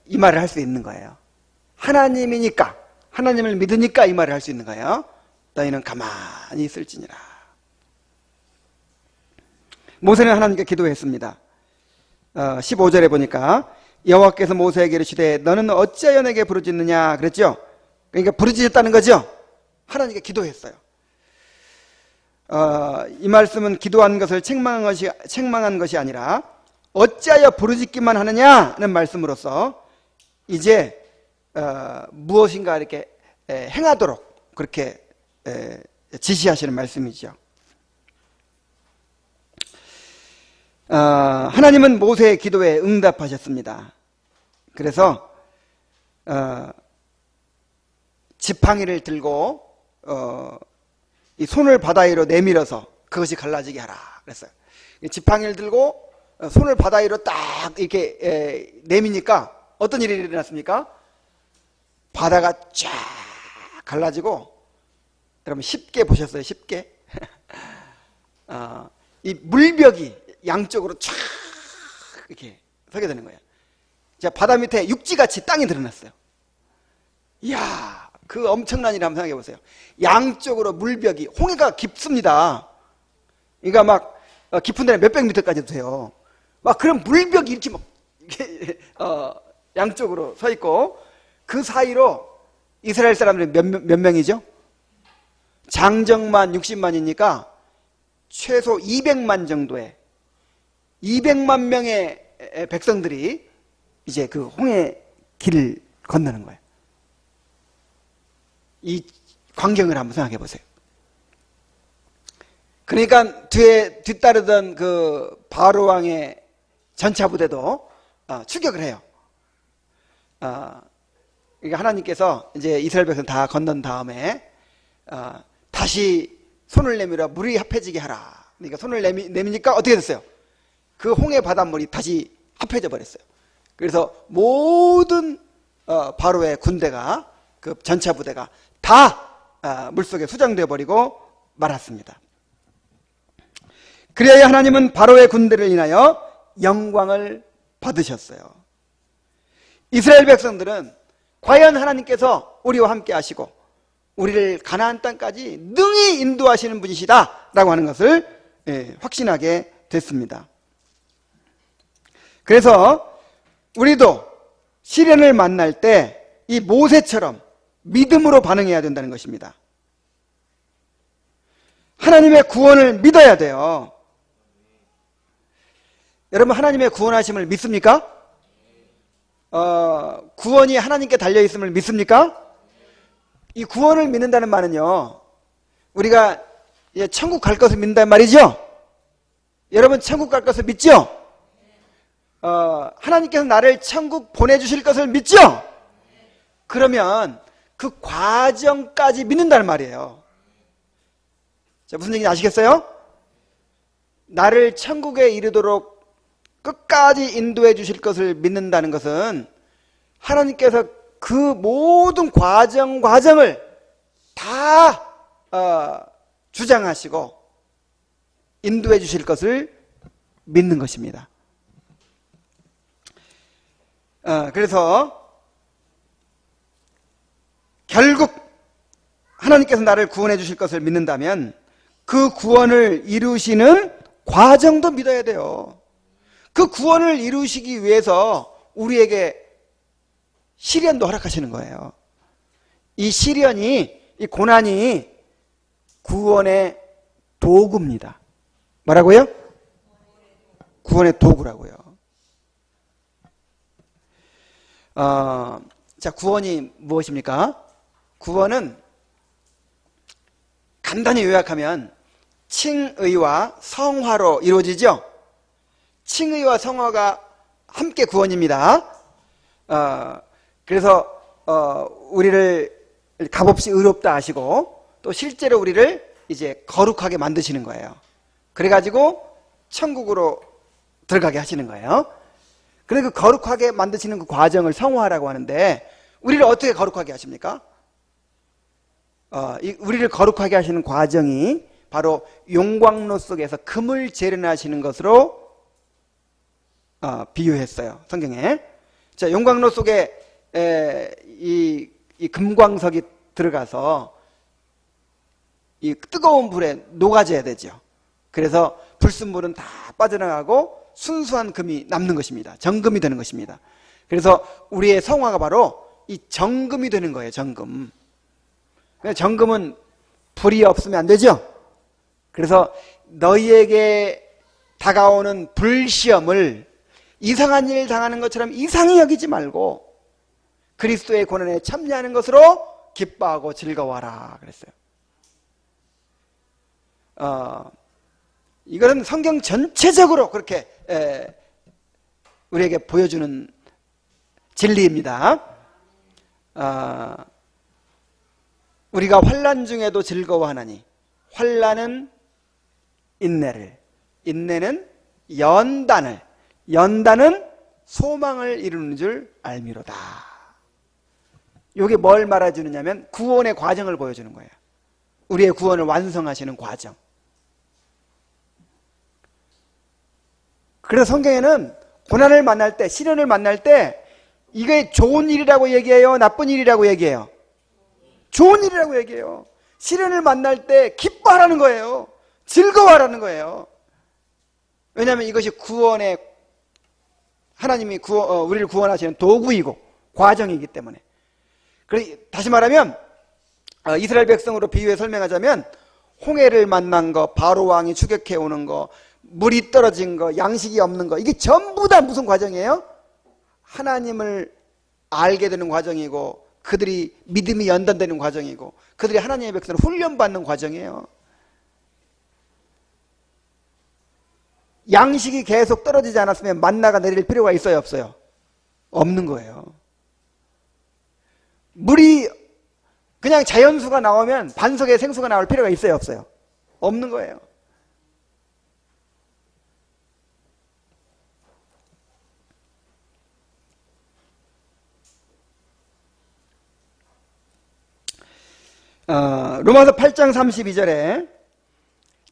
이 말을 할 수 있는 거예요. 하나님이니까, 하나님을 믿으니까 이 말을 할 수 있는 거예요. 너희는 가만히 있을지니라. 모세는 하나님께 기도했습니다. 15절에 보니까 여호와께서 모세에게 이르시되 너는 어찌하여 내게 부르짖느냐 그랬죠. 그러니까 부르짖었다는 거죠. 하나님께 기도했어요. 이 말씀은 기도한 것을 책망한 것이 아니라 어찌하여 부르짖기만 하느냐는 말씀으로서 이제 무엇인가 이렇게 행하도록 그렇게 지시하시는 말씀이죠. 하나님은 모세의 기도에 응답하셨습니다. 그래서 지팡이를 들고 이 손을 바다 위로 내밀어서 그것이 갈라지게 하라 그랬어요. 지팡이를 들고 손을 바다 위로 딱 이렇게 내미니까 어떤 일이 일어났습니까? 바다가 쫙 갈라지고, 여러분 쉽게 보셨어요? 쉽게? 이 물벽이 양쪽으로 쫙 이렇게 서게 되는 거예요. 자, 바다 밑에 육지같이 땅이 드러났어요. 이야, 그 엄청난 일 한번 생각해 보세요. 양쪽으로 물벽이, 홍해가 깊습니다. 그러니까 막 깊은 데는 몇백 미터까지도 돼요. 막 그런 물벽이 이렇게 막 양쪽으로 서 있고, 그 사이로 이스라엘 사람들이 몇 명이죠? 장정만 60만이니까 최소 200만 정도의 200만 명의 백성들이 이제 그 홍해 길을 건너는 거예요. 이 광경을 한번 생각해 보세요. 그러니까 뒤따르던 그 바로 왕의 전차 부대도 추격을 해요. 그러니까 하나님께서 이제 이스라엘 백성 다 건넌 다음에 다시 손을 내밀어 물이 합해지게 하라. 그러니까 손을 내미니까 어떻게 됐어요? 그 홍해 바닷물이 다시 합해져 버렸어요. 그래서 모든 바로의 군대가, 그 전차 부대가 다 물속에 수장되어 버리고 말았습니다. 그래야 하나님은 바로의 군대를 인하여 영광을 받으셨어요. 이스라엘 백성들은 과연 하나님께서 우리와 함께 하시고 우리를 가나안 땅까지 능히 인도하시는 분이시다라고 하는 것을 확신하게 됐습니다. 그래서 우리도 시련을 만날 때 이 모세처럼 믿음으로 반응해야 된다는 것입니다. 하나님의 구원을 믿어야 돼요. 여러분, 하나님의 구원하심을 믿습니까? 구원이 하나님께 달려있음을 믿습니까? 이 구원을 믿는다는 말은요, 우리가 천국 갈 것을 믿는단 말이죠? 여러분, 천국 갈 것을 믿죠? 하나님께서 나를 천국 보내주실 것을 믿죠? 그러면 그 과정까지 믿는다는 말이에요. 자, 무슨 얘기인지 아시겠어요? 나를 천국에 이르도록 끝까지 인도해 주실 것을 믿는다는 것은 하나님께서 그 모든 과정을 다 주장하시고 인도해 주실 것을 믿는 것입니다. 그래서 결국 하나님께서 나를 구원해 주실 것을 믿는다면 그 구원을 이루시는 과정도 믿어야 돼요. 그 구원을 이루시기 위해서 우리에게 시련도 허락하시는 거예요. 이 시련이, 이 고난이 구원의 도구입니다. 뭐라고요? 구원의 도구라고요. 자, 구원이 무엇입니까? 구원은 간단히 요약하면 칭의와 성화로 이루어지죠. 칭의와 성화가 함께 구원입니다. 그래서 우리를 값없이 의롭다 하시고 또 실제로 우리를 이제 거룩하게 만드시는 거예요. 그래가지고 천국으로 들어가게 하시는 거예요. 그래서 그 거룩하게 만드시는 그 과정을 성화라고 하는데, 우리를 어떻게 거룩하게 하십니까? 우리를 거룩하게 하시는 과정이 바로 용광로 속에서 금을 재련하시는 것으로 비유했어요, 성경에. 자, 용광로 속에 이 금광석이 들어가서 이 뜨거운 불에 녹아져야 되죠. 그래서 불순물은 다 빠져나가고 순수한 금이 남는 것입니다. 정금이 되는 것입니다. 그래서 우리의 성화가 바로 이 정금이 되는 거예요. 정금. 정금은 불이 없으면 안 되죠. 그래서 너희에게 다가오는 불시험을 이상한 일 당하는 것처럼 이상히 여기지 말고 그리스도의 고난에 참여하는 것으로 기뻐하고 즐거워하라 그랬어요. 이거는 성경 전체적으로 그렇게 우리에게 보여주는 진리입니다. 우리가 환난 중에도 즐거워하나니 환난은 인내를, 인내는 연단을, 연단은 소망을 이루는 줄 알미로다. 이게 뭘 말해주느냐면 구원의 과정을 보여주는 거예요. 우리의 구원을 완성하시는 과정. 그래서 성경에는 고난을 만날 때, 시련을 만날 때 이게 좋은 일이라고 얘기해요? 나쁜 일이라고 얘기해요? 좋은 일이라고 얘기해요. 시련을 만날 때 기뻐하라는 거예요. 즐거워하라는 거예요. 왜냐하면 이것이 구원의, 하나님이 우리를 구원하시는 도구이고 과정이기 때문에. 다시 말하면 이스라엘 백성으로 비유해 설명하자면 홍해를 만난 거, 바로 왕이 추격해 오는 거, 물이 떨어진 거, 양식이 없는 거, 이게 전부 다 무슨 과정이에요? 하나님을 알게 되는 과정이고 그들이 믿음이 연단되는 과정이고 그들이 하나님의 백성을 훈련받는 과정이에요. 양식이 계속 떨어지지 않았으면 만나가 내릴 필요가 있어요, 없어요? 없는 거예요. 물이 그냥 자연수가 나오면 반석에 생수가 나올 필요가 있어요, 없어요? 없는 거예요. 로마서 8장 32절에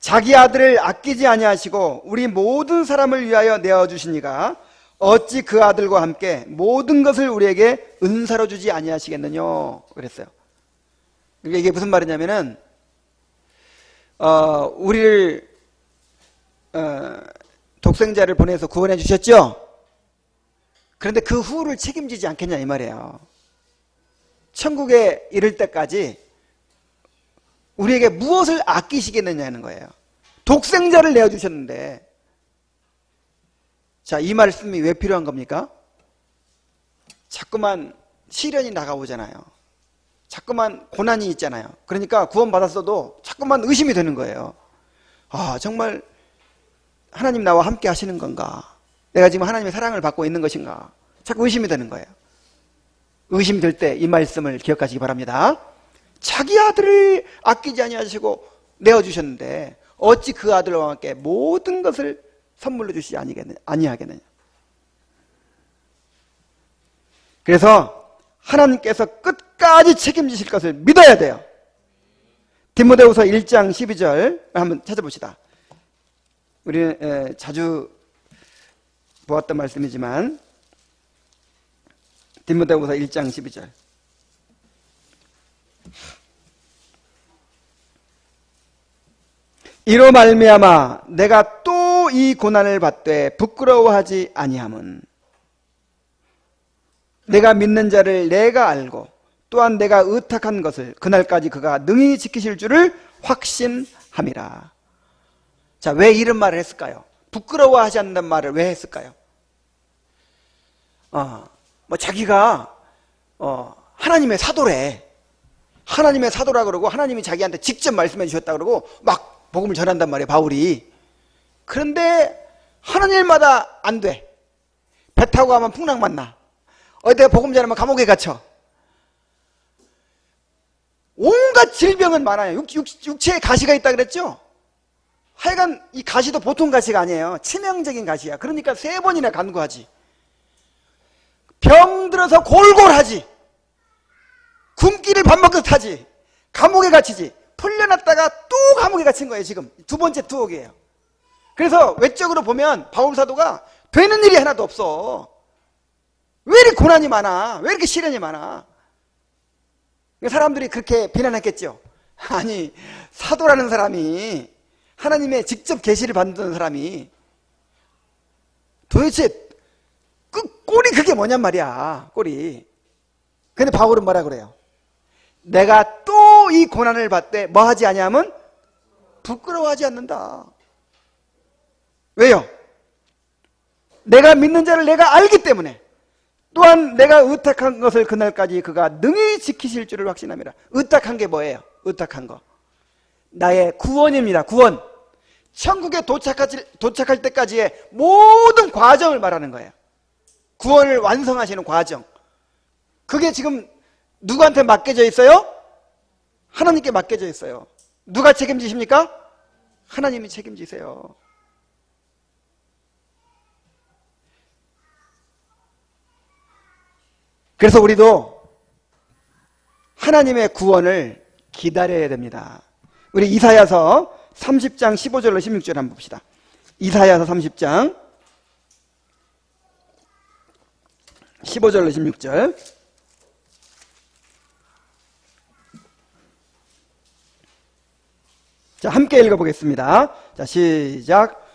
자기 아들을 아끼지 아니하시고 우리 모든 사람을 위하여 내어주시니가 어찌 그 아들과 함께 모든 것을 우리에게 은사로 주지 아니하시겠느냐 그랬어요. 그러니까 이게 무슨 말이냐면은 우리를 독생자를 보내서 구원해 주셨죠? 그런데 그 후를 책임지지 않겠냐 이 말이에요. 천국에 이를 때까지 우리에게 무엇을 아끼시겠느냐는 거예요. 독생자를 내어주셨는데, 자, 이 말씀이 왜 필요한 겁니까? 자꾸만 시련이 다가오잖아요. 자꾸만 고난이 있잖아요. 그러니까 구원받았어도 자꾸만 의심이 되는 거예요. 아, 정말 하나님 나와 함께 하시는 건가? 내가 지금 하나님의 사랑을 받고 있는 것인가? 자꾸 의심이 되는 거예요. 의심될 때 이 말씀을 기억하시기 바랍니다. 자기 아들을 아끼지 아니하시고 내어주셨는데 어찌 그 아들과 함께 모든 것을 선물로 주시지 아니하겠느냐. 그래서 하나님께서 끝까지 책임지실 것을 믿어야 돼요. 디모데후서 1장 12절 한번 찾아봅시다. 우리는 자주 보았던 말씀이지만 디모데후서 1장 12절 이로 말미암아 내가 또 이 고난을 받되 부끄러워하지 아니함은 내가 믿는 자를 내가 알고 또한 내가 의탁한 것을 그날까지 그가 능히 지키실 줄을 확신함이라. 자, 왜 이런 말을 했을까요? 부끄러워하지 않는다는 말을 왜 했을까요? 자기가 하나님의 사도래. 하나님의 사도라 그러고 하나님이 자기한테 직접 말씀해 주셨다 그러고 막 복음을 전한단 말이에요, 바울이. 그런데 하는 일마다 안 돼. 배 타고 가면 풍랑 만나. 어디다가 복음 전하면 감옥에 갇혀. 온갖 질병은 많아요. 육체에 가시가 있다 그랬죠? 하여간 이 가시도 보통 가시가 아니에요. 치명적인 가시야. 그러니까 3번이나 간구하지. 병들어서 골골하지. 굶기를 밥 먹듯 하지. 감옥에 갇히지. 풀려났다가 또 감옥에 갇힌 거예요. 지금 2번째 투옥이에요. 그래서 외적으로 보면 바울 사도가 되는 일이 하나도 없어. 왜 이렇게 고난이 많아? 왜 이렇게 시련이 많아? 사람들이 그렇게 비난했겠죠. 아니, 사도라는 사람이, 하나님의 직접 계시를 받는 사람이 도대체 꼴이 그게 뭐냔 말이야. 꼴이. 근데 바울은 뭐라 그래요? 내가 또 이 고난을 받되 뭐 하지 아니하면 부끄러워하지 않는다. 왜요? 내가 믿는 자를 내가 알기 때문에, 또한 내가 의탁한 것을 그날까지 그가 능히 지키실 줄을 확신함이라. 의탁한 게 뭐예요? 의탁한 거 나의 구원입니다. 구원. 천국에 도착할 때까지의 모든 과정을 말하는 거예요. 구원을 완성하시는 과정. 그게 지금 누구한테 맡겨져 있어요? 하나님께 맡겨져 있어요. 누가 책임지십니까? 하나님이 책임지세요. 그래서 우리도 하나님의 구원을 기다려야 됩니다. 우리 이사야서 30장 15절로 16절 한번 봅시다. 이사야서 30장 15절로 16절. 자, 함께 읽어보겠습니다. 자, 시작.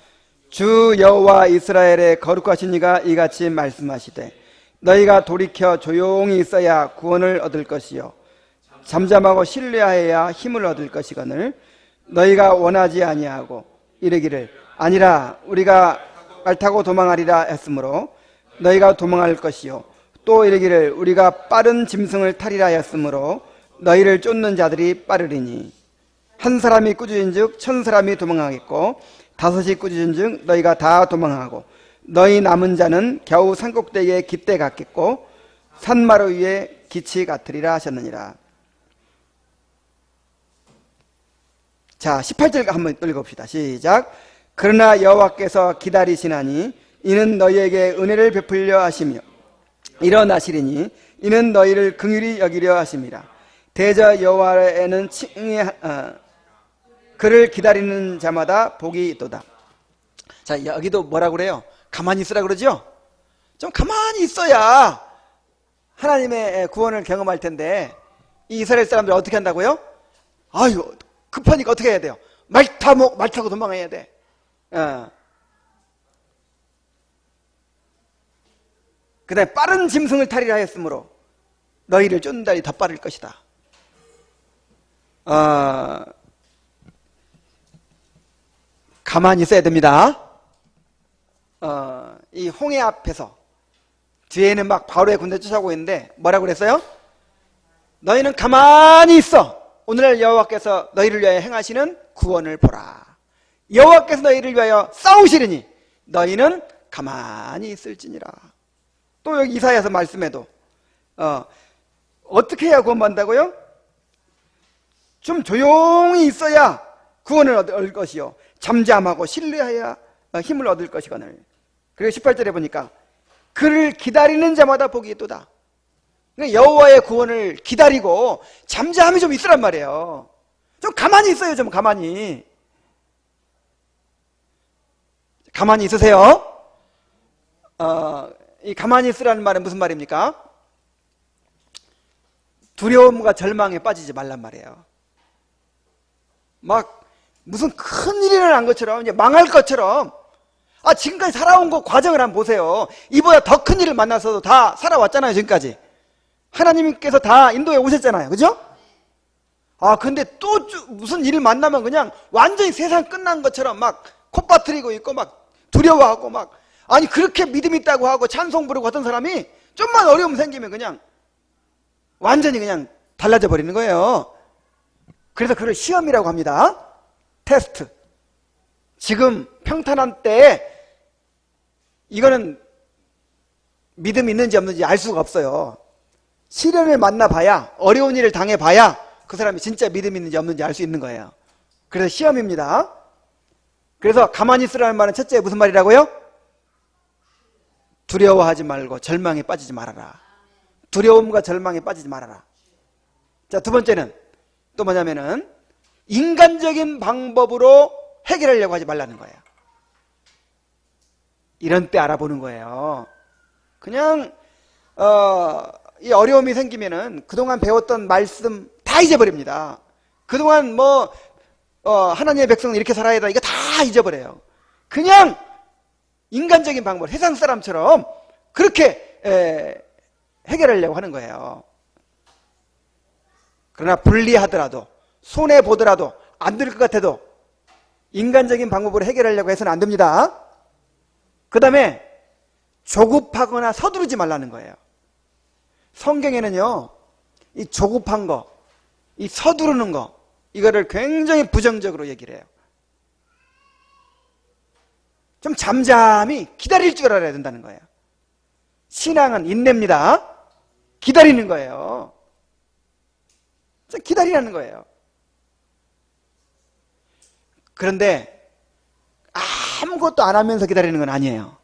주 여호와 이스라엘의 거룩하신 이가 이같이 말씀하시되 너희가 돌이켜 조용히 있어야 구원을 얻을 것이요 잠잠하고 신뢰하여야 힘을 얻을 것이거늘 너희가 원하지 아니하고 이르기를 아니라 우리가 말 타고 도망하리라 했으므로 너희가 도망할 것이요 또 이르기를 우리가 빠른 짐승을 타리라 했으므로 너희를 쫓는 자들이 빠르리니 한 사람이 꾸짖은즉 1000사람이 도망하겠고 5이 꾸짖은즉 너희가 다 도망하고 너희 남은 자는 겨우 산꼭대기에 깃대 같겠고 산마루 위에 기치 같으리라 하셨느니라. 자, 18절 한번 읽어봅시다. 시작. 그러나 여호와께서 기다리시나니 이는 너희에게 은혜를 베풀려 하시며 일어나시리니 이는 너희를 긍휼히 여기려 하심이라. 대저 여호와에는 그를 기다리는 자마다 복이 있도다. 자, 여기도 뭐라고 그래요? 가만히 있으라 그러죠? 좀 가만히 있어야 하나님의 구원을 경험할 텐데, 이 이스라엘 사람들 어떻게 한다고요? 아유, 급하니까 어떻게 해야 돼요? 말 타고 도망가야 돼. 그 다음에 빠른 짐승을 타리라 했으므로 너희를 쫀달이 더 빠를 것이다. 가만히 있어야 됩니다. 이 홍해 앞에서 뒤에는 막 바로의 군대 쫓아오고 있는데 뭐라고 그랬어요? 너희는 가만히 있어. 오늘날 여호와께서 너희를 위하여 행하시는 구원을 보라. 여호와께서 너희를 위하여 싸우시리니 너희는 가만히 있을지니라. 또 여기 이사야서 말씀에도 어떻게 해야 구원받는다고요? 좀 조용히 있어야 구원을 얻을 것이요 잠잠하고 신뢰해야 힘을 얻을 것이거늘. 그리고 18절에 보니까 그를 기다리는 자마다 복이 있도다. 여호와의 구원을 기다리고 잠잠히 좀 있으란 말이에요. 좀 가만히 있어요. 좀 가만히 있으세요. 이 가만히 있으라는 말은 무슨 말입니까? 두려움과 절망에 빠지지 말란 말이에요. 막 무슨 큰일이 일어난 것처럼, 이제 망할 것처럼, 지금까지 살아온 거 과정을 한번 보세요. 이보다 더 큰 일을 만나서도 다 살아왔잖아요. 지금까지 하나님께서 다 인도에 오셨잖아요. 그죠? 근데 또 무슨 일을 만나면 그냥 완전히 세상 끝난 것처럼 막 콧바트리고 있고 막 두려워하고 막, 아니 그렇게 믿음 있다고 하고 찬송 부르고 하던 사람이 좀만 어려움 생기면 그냥 완전히 그냥 달라져 버리는 거예요. 그래서 그걸 시험이라고 합니다. 테스트. 지금 평탄한 때에 이거는 믿음이 있는지 없는지 알 수가 없어요. 시련을 만나봐야, 어려운 일을 당해봐야 그 사람이 진짜 믿음이 있는지 없는지 알 수 있는 거예요. 그래서 시험입니다. 그래서 가만히 있으라는 말은 첫째 무슨 말이라고요? 두려워하지 말고 절망에 빠지지 말아라. 두려움과 절망에 빠지지 말아라. 자, 두 번째는 또 뭐냐면은 인간적인 방법으로 해결하려고 하지 말라는 거예요. 이런 때 알아보는 거예요. 그냥 이 어려움이 생기면은 그동안 배웠던 말씀 다 잊어버립니다. 그동안 하나님의 백성은 이렇게 살아야 된다, 이거 다 잊어버려요. 그냥 인간적인 방법, 세상 사람처럼 그렇게 해결하려고 하는 거예요. 그러나 불리하더라도, 손해보더라도, 안 될 것 같아도 인간적인 방법으로 해결하려고 해서는 안 됩니다. 그 다음에 조급하거나 서두르지 말라는 거예요. 성경에는요, 이 조급한 거, 이 서두르는 거, 이거를 굉장히 부정적으로 얘기를 해요. 좀 잠잠히 기다릴 줄 알아야 된다는 거예요. 신앙은 인내입니다. 기다리는 거예요. 기다리라는 거예요. 그런데 아무것도 안 하면서 기다리는 건 아니에요.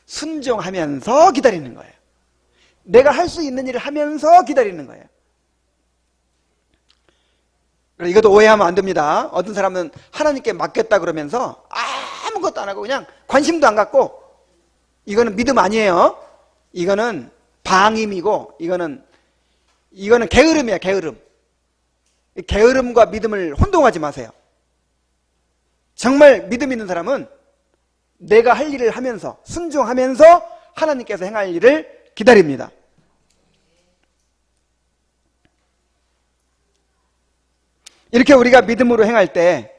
순종하면서 기다리는 거예요. 내가 할 수 있는 일을 하면서 기다리는 거예요. 이것도 오해하면 안 됩니다. 어떤 사람은 하나님께 맡겼다 그러면서 아무것도 안 하고 그냥 관심도 안 갖고, 이거는 믿음 아니에요. 이거는 방임이고, 이거는 게으름이야, 게으름. 게으름과 믿음을 혼동하지 마세요. 정말 믿음 있는 사람은 내가 할 일을 하면서, 순종하면서 하나님께서 행할 일을 기다립니다. 이렇게 우리가 믿음으로 행할 때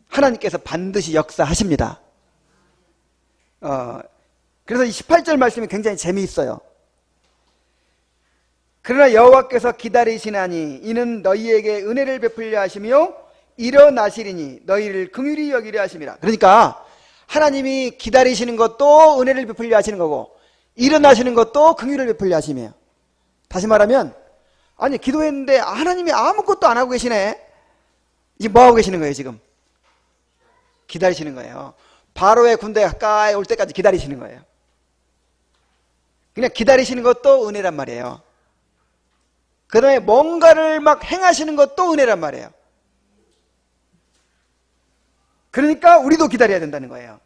하나님께서 반드시 역사하십니다. 그래서 이 18절 말씀이 굉장히 재미있어요. 그러나 여호와께서 기다리시나니 이는 너희에게 은혜를 베풀려 하시며 일어나시리니 너희를 긍휼히 여기려 하심이라. 그러니까 하나님이 기다리시는 것도 은혜를 베풀려 하시는 거고, 일어나시는 것도 긍휼을 베풀려 하심이에요. 다시 말하면, 아니 기도했는데 하나님이 아무것도 안 하고 계시네. 지금 뭐 하고 계시는 거예요? 지금 기다리시는 거예요. 바로의 군대 가까이 올 때까지 기다리시는 거예요. 그냥 기다리시는 것도 은혜란 말이에요. 그 다음에 뭔가를 막 행하시는 것도 은혜란 말이에요. 그러니까 우리도 기다려야 된다는 거예요.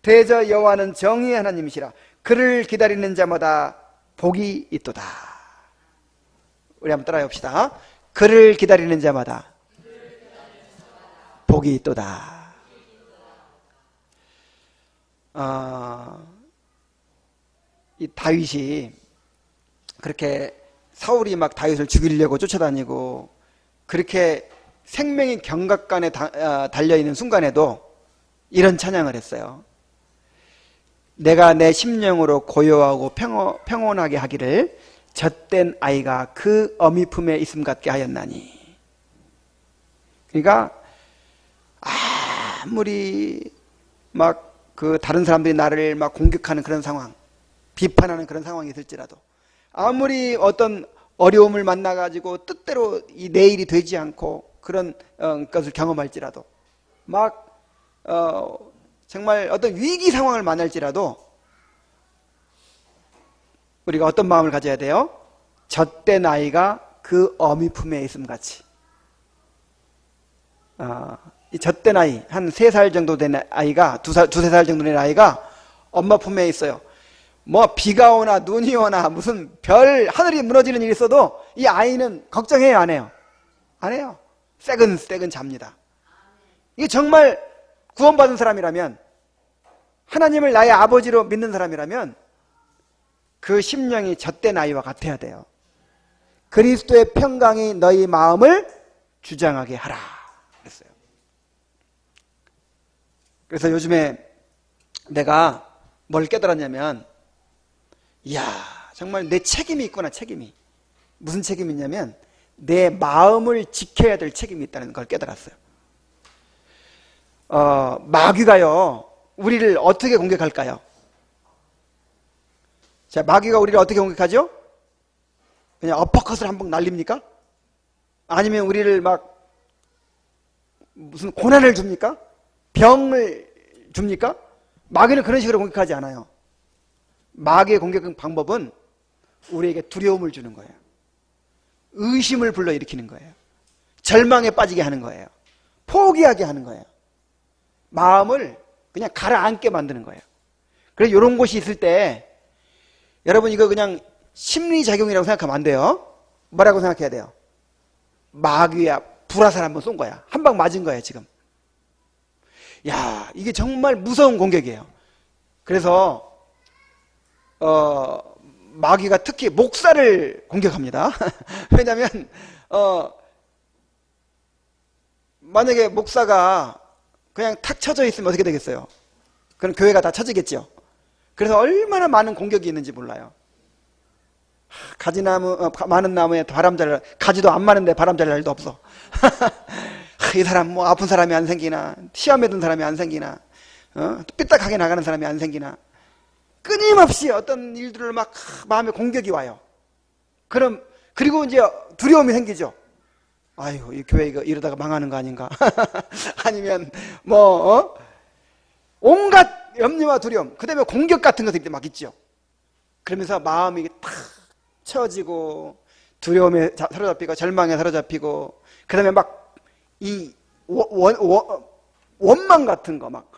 대저 여호와는 정의의 하나님이시라. 그를 기다리는 자마다 복이 있도다. 우리 한번 따라해 봅시다. 그를 기다리는 자마다 복이 있도다. 이 다윗이 그렇게 사울이 막 다윗을 죽이려고 쫓아다니고 그렇게 생명이 경각간에 달려있는 순간에도 이런 찬양을 했어요. 내가 내 심령으로 고요하고 평온하게 하기를 젖된 아이가 그 어미 품에 있음 같게 하였나니. 그러니까 아무리 막 그 다른 사람들이 나를 막 공격하는 그런 상황, 비판하는 그런 상황이 있을지라도, 아무리 어떤 어려움을 만나가지고 뜻대로 이 내일이 되지 않고 그런 것을 경험할지라도, 막 정말 어떤 위기 상황을 만날지라도 우리가 어떤 마음을 가져야 돼요? 젖된 아이가 그 어미 품에 있음 같이. 이 젖된 아이, 한 3살 정도 된 아이가, 두세 살 정도 된 아이가 엄마 품에 있어요. 뭐 비가 오나 눈이 오나 무슨 하늘이 무너지는 일이 있어도 이 아이는 걱정해요, 안 해요? 안 해요. 새근새근 잡니다. 이게 정말 구원받은 사람이라면, 하나님을 나의 아버지로 믿는 사람이라면 그 심령이 젖된 아이와 같아야 돼요. 그리스도의 평강이 너희 마음을 주장하게 하라 그랬어요. 그래서 요즘에 내가 뭘 깨달았냐면, 이야, 정말 내 책임이 있구나. 책임이. 무슨 책임이 있냐면 내 마음을 지켜야 될 책임이 있다는 걸 깨달았어요. 마귀가요, 우리를 어떻게 공격할까요? 자, 마귀가 우리를 어떻게 공격하죠? 그냥 어퍼컷을 한 방 날립니까? 아니면 우리를 막 무슨 고난을 줍니까? 병을 줍니까? 마귀는 그런 식으로 공격하지 않아요. 마귀의 공격 방법은 우리에게 두려움을 주는 거예요. 의심을 불러일으키는 거예요. 절망에 빠지게 하는 거예요. 포기하게 하는 거예요. 마음을 그냥 가라앉게 만드는 거예요. 그래서 이런 곳이 있을 때 여러분 이거 그냥 심리작용이라고 생각하면 안 돼요. 뭐라고 생각해야 돼요? 마귀야, 불화살 한번 쏜 거야. 한 방 맞은 거예요 지금. 야, 이게 정말 무서운 공격이에요. 그래서 마귀가 특히 목사를 공격합니다. 왜냐하면 만약에 목사가 그냥 탁 쳐져 있으면 어떻게 되겠어요? 그럼 교회가 다 쳐지겠죠. 그래서 얼마나 많은 공격이 있는지 몰라요. 가지나무, 많은 나무에 바람 잘 날, 가지도 안 많은데 바람 잘 날도 없어. 이 사람 뭐 아픈 사람이 안 생기나, 시험에 든 사람이 안 생기나, 삐딱하게 나가는 사람이 안 생기나, 끊임없이 어떤 일들을 막 마음에 공격이 와요. 그리고 이제 두려움이 생기죠. 아유, 이 교회 이러다가 망하는 거 아닌가? 아니면 온갖 염려와 두려움, 그 다음에 공격 같은 것들이 막 있죠. 그러면서 마음이 탁 채워지고 두려움에 사로잡히고 절망에 사로잡히고, 그 다음에 막 이 원망 같은 거, 막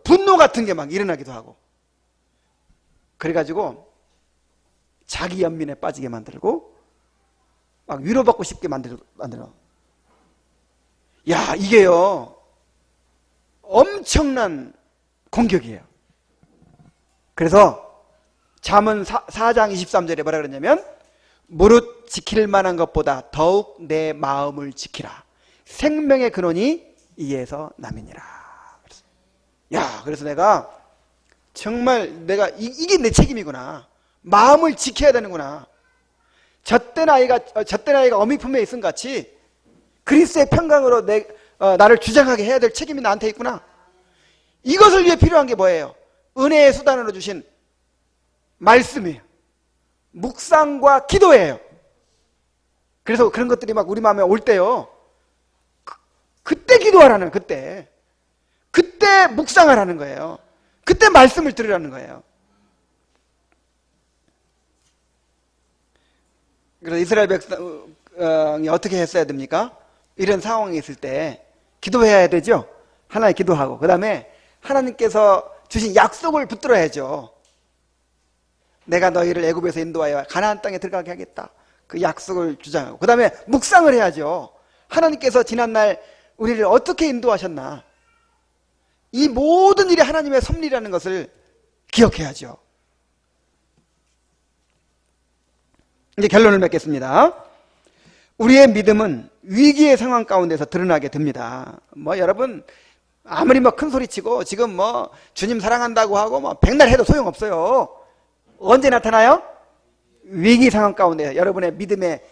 분노 같은 게 막 일어나기도 하고, 그래가지고 자기 연민에 빠지게 만들고 막 위로받고 싶게 만들어. 야, 이게요 엄청난 공격이에요. 그래서 잠언 4장 23절에 뭐라 그러냐면, 무릇 지킬 만한 것보다 더욱 내 마음을 지키라. 생명의 근원이 이에서 남이니라. 그래서 내가 정말 이게 내 책임이구나. 마음을 지켜야 되는구나. 젖된 아이가 어미 품에 있음 같이 그리스도의 평강으로 나를 주장하게 해야 될 책임이 나한테 있구나. 이것을 위해 필요한 게 뭐예요? 은혜의 수단으로 주신 말씀이에요. 묵상과 기도예요. 그래서 그런 것들이 막 우리 마음에 올 때요, 그때 기도하라는, 그때 묵상하라는 거예요. 그때 말씀을 들으라는 거예요. 그래서 이스라엘 백성이 어떻게 했어야 됩니까? 이런 상황이 있을 때 기도해야 되죠. 하나님 기도하고 그 다음에 하나님께서 주신 약속을 붙들어야죠. 내가 너희를 애굽에서 인도하여 가나안 땅에 들어가게 하겠다. 그 약속을 주장하고 그 다음에 묵상을 해야죠. 하나님께서 지난날 우리를 어떻게 인도하셨나. 이 모든 일이 하나님의 섭리라는 것을 기억해야죠. 이제 결론을 맺겠습니다. 우리의 믿음은 위기의 상황 가운데서 드러나게 됩니다. 여러분 아무리 큰 소리치고 지금 주님 사랑한다고 하고 백날 해도 소용없어요. 언제 나타나요? 위기 상황 가운데 여러분의 믿음의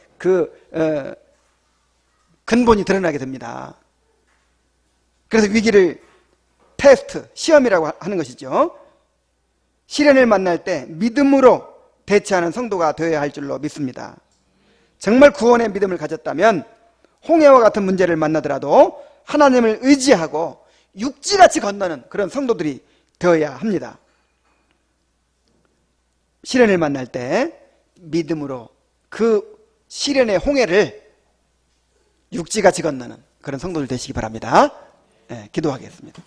근본이 드러나게 됩니다. 그래서 위기를 테스트, 시험이라고 하는 것이죠. 시련을 만날 때 믿음으로 대처하는 성도가 되어야 할 줄로 믿습니다. 정말 구원의 믿음을 가졌다면 홍해와 같은 문제를 만나더라도 하나님을 의지하고 육지같이 건너는 그런 성도들이 되어야 합니다. 시련을 만날 때 믿음으로 그 시련의 홍해를 육지같이 건너는 그런 성도들 되시기 바랍니다. 네, 기도하겠습니다.